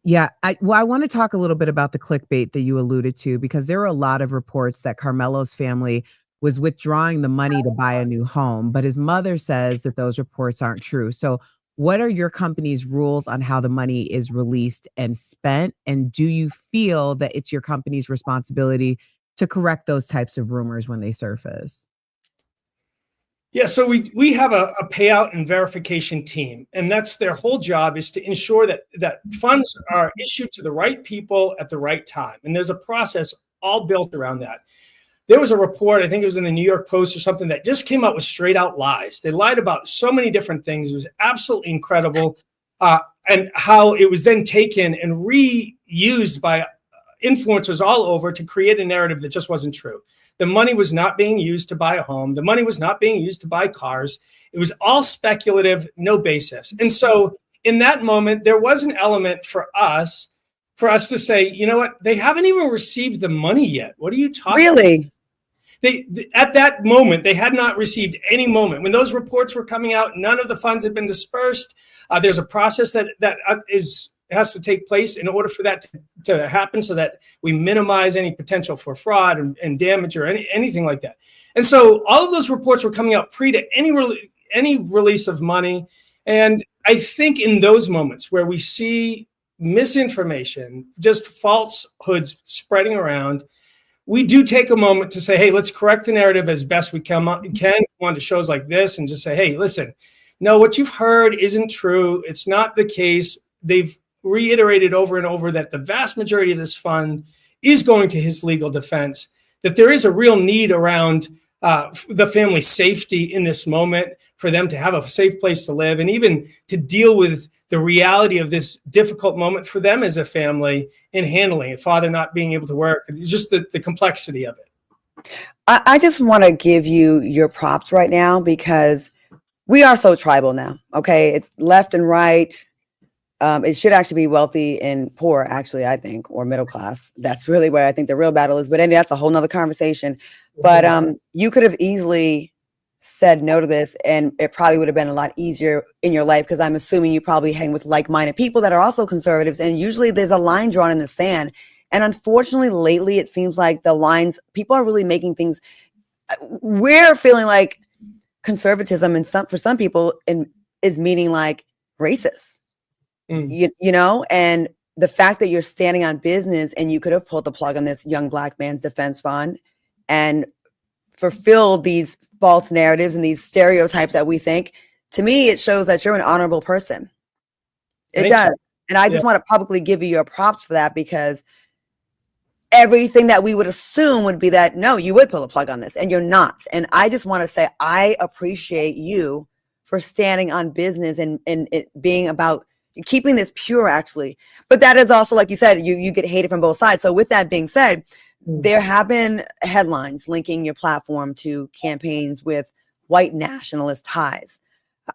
Yeah. I want to talk a little bit about the clickbait that you alluded to, because there were a lot of reports that Karmelo's family was withdrawing the money to buy a new home, but his mother says that those reports aren't true. So what are your company's rules on how the money is released and spent? And do you feel that it's your company's responsibility to correct those types of rumors when they surface? Yeah, so we have a payout and verification team, and that's their whole job, is to ensure that funds are issued to the right people at the right time. And there's a process all built around that. There was a report, I think it was in the New York Post or something, that just came out with straight out lies. They lied about so many different things. It was absolutely incredible. And how it was then taken and reused by influencers all over to create a narrative that just wasn't true. The money was not being used to buy a home. The money was not being used to buy cars. It was all speculative, no basis. And so in that moment, there was an element for us for us to say, you know what, they haven't even received the money yet. What are you talking about? Really? They at that moment, they had not received any moment. When those reports were coming out, none of the funds had been dispersed. There's a process that has to take place in order for that to happen, so that we minimize any potential for fraud and damage or anything like that. And so all of those reports were coming out pre to any release of money. And I think in those moments where we see misinformation, just falsehoods spreading around, we do take a moment to say, hey, let's correct the narrative as best we can on to shows like this and just say, hey, listen, no, what you've heard isn't true. It's not the case. They've reiterated over and over that the vast majority of this fund is going to his legal defense, that there is a real need around the family's safety in this moment, for them to have a safe place to live, and even to deal with the reality of this difficult moment for them as a family in handling it, father not being able to work, just the complexity of it. I just want to give you your props right now, because we are so tribal now. Okay. It's left and right. It should actually be wealthy and poor, actually, I think, or middle class. That's really where I think the real battle is. But anyway, that's a whole nother conversation. But you could have easily said no to this, and it probably would have been a lot easier in your life, because I'm assuming you probably hang with like-minded people that are also conservatives, and usually there's a line drawn in the sand. And unfortunately, lately, it seems like the lines, people are really making things, we're feeling like conservatism, and for some people is meaning like racist, you know, and the fact that you're standing on business, and you could have pulled the plug on this young Black man's defense fund and fulfill these false narratives and these stereotypes that we think, to me, it shows that you're an honorable person. It does. And I just want to publicly give you your props for that, because everything that we would assume would be that, no, you would pull a plug on this, and you're not. And I just want to say, I appreciate you for standing on business and it being about keeping this pure, actually. But that is also, like you said, you get hated from both sides. So with that being said, there have been headlines linking your platform to campaigns with white nationalist ties.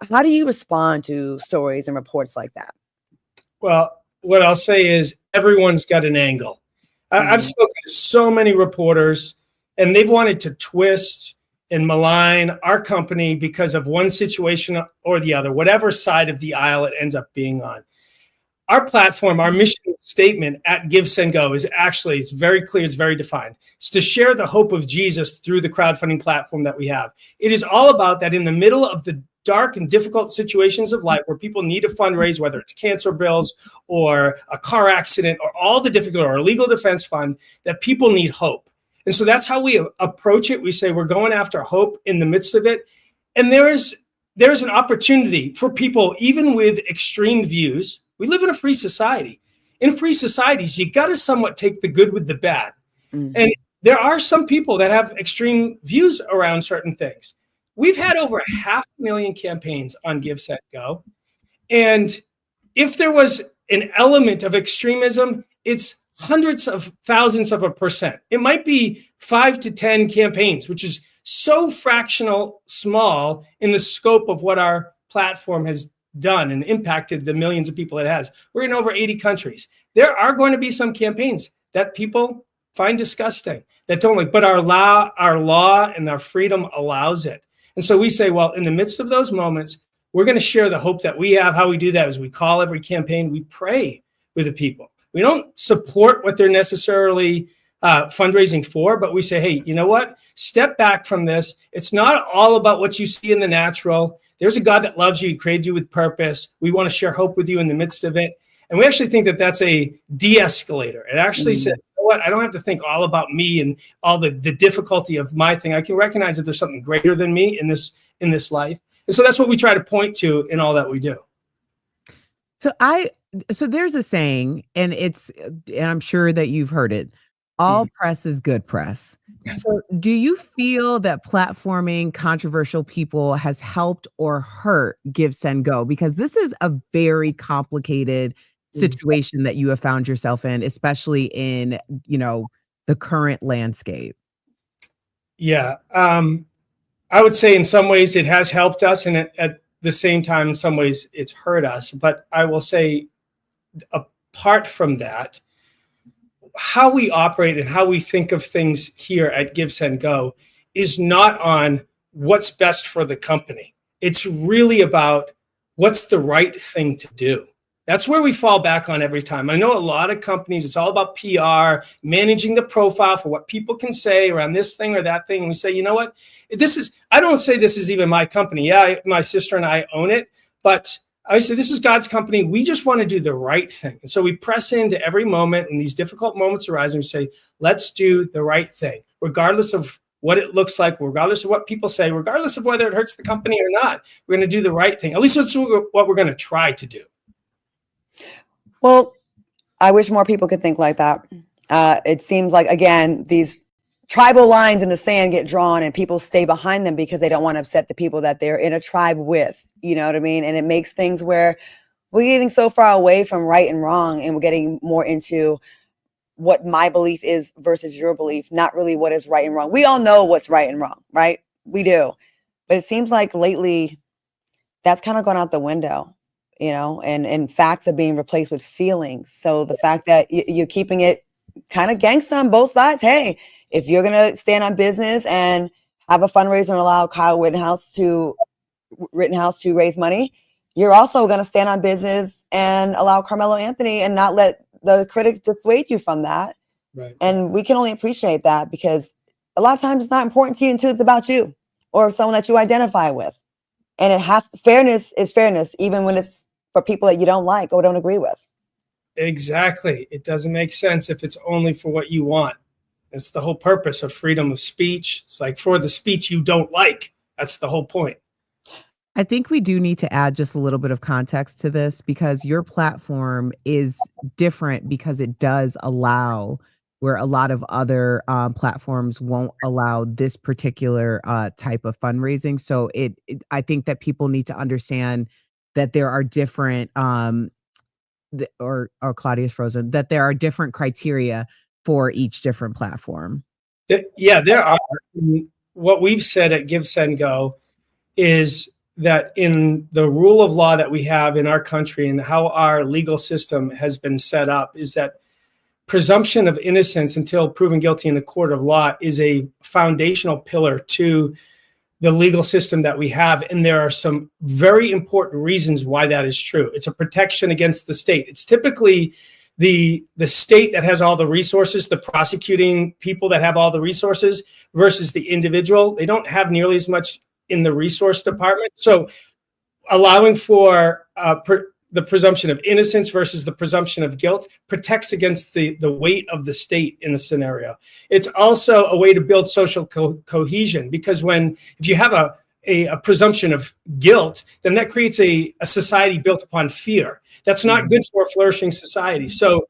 How do you respond to stories and reports like that? Well, what I'll say is everyone's got an angle. I've spoken to so many reporters, and they've wanted to twist and malign our company because of one situation or the other, whatever side of the aisle it ends up being on. Our platform, our mission statement at GiveSendGo is actually, it's very clear, it's very defined. It's to share the hope of Jesus through the crowdfunding platform that we have. It is all about that in the middle of the dark and difficult situations of life where people need to fundraise, whether it's cancer bills or a car accident or all the difficult, or a legal defense fund, that people need hope. And so that's how we approach it. We say we're going after hope in the midst of it. And there's an opportunity for people, even with extreme views. We live in a free society. In free societies, you got to somewhat take the good with the bad. And there are some people that have extreme views around certain things. We've had over 500,000 campaigns on GiveSendGo. And if there was an element of extremism, it's hundreds of thousands of %. It might be 5 to 10 campaigns, which is so fractional small in the scope of what our platform has done and impacted the millions of people it has. We're in over 80 countries. There are going to be some campaigns that people find disgusting, that don't like, but our law and our freedom allows it. And so we say, well, in the midst of those moments, we're going to share the hope that we have. How we do that is we call every campaign, we pray with the people. We don't support what they're necessarily fundraising for, but we say, hey, you know what? Step back from this. It's not all about what you see in the natural. There's a God that loves you. He created you with purpose. We want to share hope with you in the midst of it. And we actually think that that's a de-escalator. It actually says, you know what? I don't have to think all about me and all the difficulty of my thing. I can recognize that there's something greater than me in this life. And so that's what we try to point to in all that we do. So there's a saying, and I'm sure that you've heard it, all press is good press. So do you feel that platforming controversial people has helped or hurt GiveSendGo? Because this is a very complicated situation that you have found yourself in, especially in, the current landscape. Yeah. I would say in some ways it has helped us, and at the same time, in some ways it's hurt us. But I will say, apart from that, how we operate and how we think of things here at GiveSendGo is not on what's best for the company. It's really about what's the right thing to do. That's where we fall back on every time. I know a lot of companies, it's all about PR, managing the profile for what people can say around this thing or that thing. And we say, you know what, I don't say this is even my company. Yeah, my sister and I own it, but I say this is God's company. We just want to do the right thing. And so we press into every moment, and these difficult moments arise, and we say, let's do the right thing, regardless of what it looks like, regardless of what people say, regardless of whether it hurts the company or not. We're going to do the right thing. At least that's what we're going to try to do. Well, I wish more people could think like that. It seems like, again, these tribal lines in the sand get drawn and people stay behind them because they don't want to upset the people that they're in a tribe with. You know what I mean? And it makes things where we're getting so far away from right and wrong, and we're getting more into what my belief is versus your belief, not really what is right and wrong. We all know what's right and wrong, right? We do. But it seems like lately that's kind of gone out the window. And facts are being replaced with feelings. So the fact that you're keeping it kind of gangsta on both sides. Hey, if you're going to stand on business and have a fundraiser and allow Kyle Rittenhouse to raise money, you're also going to stand on business and allow Karmelo Anthony and not let the critics dissuade you from that. Right. And we can only appreciate that, because a lot of times it's not important to you until it's about you or someone that you identify with. And fairness is fairness, even when it's for people that you don't like or don't agree with. Exactly. It doesn't make sense if it's only for what you want. It's the whole purpose of freedom of speech. It's like for the speech you don't like. That's the whole point. I think we do need to add just a little bit of context to this, because your platform is different because it does allow where a lot of other platforms won't allow this particular type of fundraising. So I think that people need to understand that there are different, or Claudia's frozen, that there are different criteria for each different platform. Yeah, there are. What we've said at GiveSendGo is that in the rule of law that we have in our country and how our legal system has been set up is that presumption of innocence until proven guilty in the court of law is a foundational pillar to the legal system that we have. And there are some very important reasons why that is true. It's a protection against the state. It's typically the state that has all the resources, the prosecuting people that have all the resources versus the individual. They don't have nearly as much in the resource department. So allowing for the presumption of innocence versus the presumption of guilt protects against the weight of the state in the scenario. It's also a way to build social cohesion, because if you have a presumption of guilt, then that creates a society built upon fear. That's not good for a flourishing society. So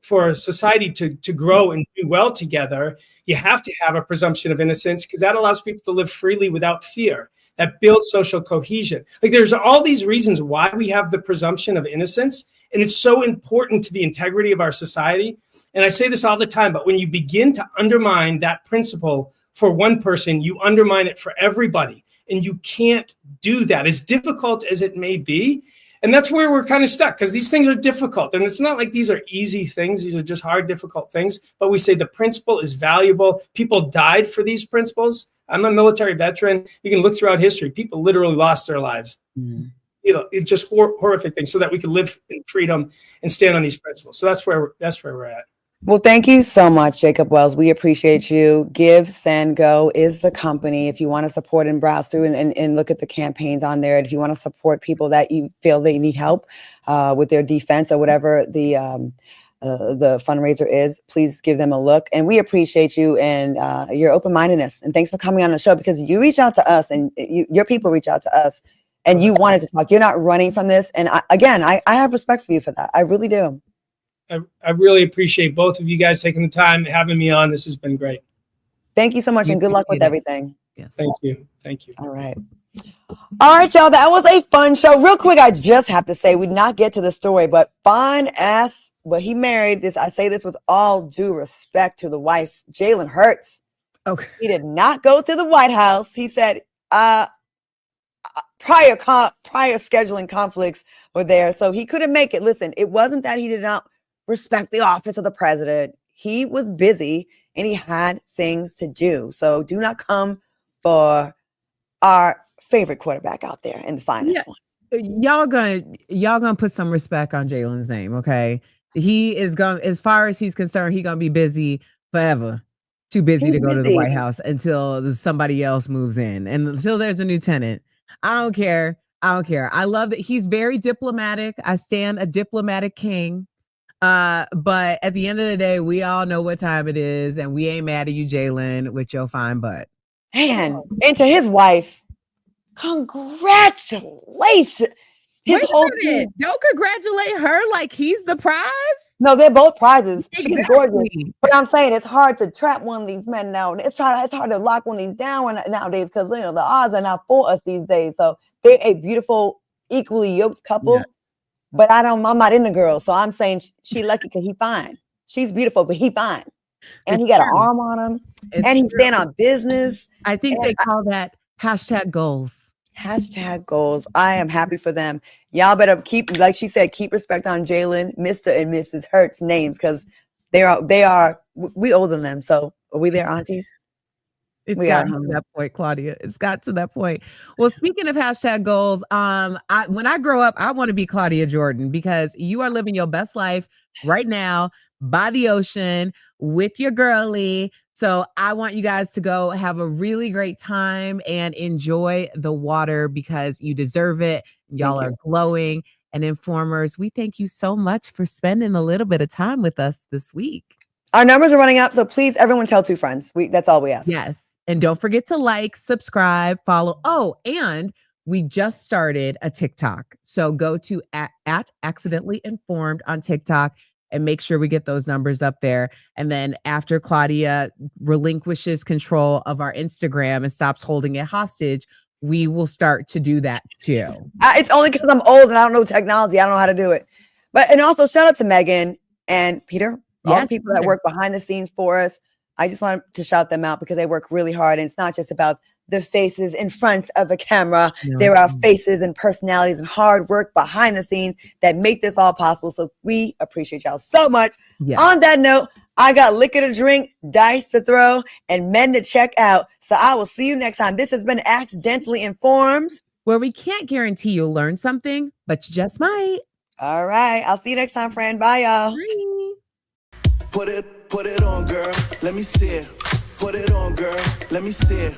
for a society to grow and do well together, you have to have a presumption of innocence, because that allows people to live freely without fear. That builds social cohesion. Like, there's all these reasons why we have the presumption of innocence, and it's so important to the integrity of our society. And I say this all the time, but when you begin to undermine that principle for one person, you undermine it for everybody, and you can't do that, as difficult as it may be. And that's where we're kind of stuck, because these things are difficult. And it's not like these are easy things. These are just hard, difficult things. But we say the principle is valuable. People died for these principles. I'm a military veteran. You can look throughout history. People literally lost their lives. Mm-hmm. It's just horrific things so that we can live in freedom and stand on these principles. So that's where we're at. Well, thank you so much, Jacob Wells. We appreciate you. GiveSendGo is the company. If you want to support and browse through and look at the campaigns on there, and if you want to support people that you feel they need help with their defense or whatever the fundraiser is, please give them a look. And we appreciate you and your open-mindedness. And thanks for coming on the show, because you reach out to us and your people reach out to us and you wanted to talk. You're not running from this. And I have respect for you for that. I really do. I really appreciate both of you guys taking the time and having me on. This has been great. Thank you so much, and good luck with everything. Yes. Thank you. Thank you. All right, y'all. That was a fun show. Real quick, I just have to say, we did not get to the story, but fine ass. But he married this. I say this with all due respect to the wife, Jalen Hurts. Okay. He did not go to the White House. He said prior scheduling conflicts were there, so he couldn't make it. Listen, it wasn't that he did not respect the office of the president. He was busy and he had things to do. So do not come for our favorite quarterback out there and the finest one. Y'all gonna put some respect on Jalen's name, okay? He is going, as far as he's concerned, he's gonna be busy forever. Too busy to go to the White House until somebody else moves in and until there's a new tenant. I don't care. I love that he's very diplomatic. I stand a diplomatic king. But at the end of the day, we all know what time it is, and we ain't mad at you, Jalen, with your fine butt. And to his wife, congratulations. Wait a minute. Don't congratulate her like he's the prize. No, they're both prizes. Exactly. She's gorgeous. But I'm saying it's hard to trap one of these men now. It's hard to lock one of these down nowadays because the odds are not for us these days. So they're a beautiful, equally yoked couple. Yeah. But I'm not into girls. So I'm saying she lucky because he fine. She's beautiful, but he fine. And he got an arm on him. And he's stand on business. I think they call that #goals. #goals. I am happy for them. Y'all better keep, like she said, keep respect on Jalen, Mr. and Mrs. Hurts names because we older than them. So are we their aunties? It's got to that point, Claudia. It's got to that point. Well, speaking of #goals, when I grow up, I want to be Claudia Jordan because you are living your best life right now by the ocean with your girlie. So I want you guys to go have a really great time and enjoy the water because you deserve it. Y'all are glowing. And Informers, we thank you so much for spending a little bit of time with us this week. Our numbers are running up, so please, everyone tell 2 friends. That's all we ask. Yes. And don't forget to like, subscribe, follow. Oh, and we just started a TikTok. So go to at Accidentally Informed on TikTok and make sure we get those numbers up there. And then after Claudia relinquishes control of our Instagram and stops holding it hostage, we will start to do that too. It's only because I'm old and I don't know technology. I don't know how to do it. And also shout out to Megan and Peter, all the people that work behind the scenes for us. I just wanted to shout them out because they work really hard. And it's not just about the faces in front of the camera. No. There are faces and personalities and hard work behind the scenes that make this all possible. So we appreciate y'all so much. Yes. On that note, I got liquor to drink, dice to throw, and men to check out. So I will see you next time. This has been Accidentally Informed, where we can't guarantee you'll learn something, but you just might. All right. I'll see you next time, friend. Bye, y'all. Bye. Put it on, girl. Let me see it. Put it on, girl. Let me see it.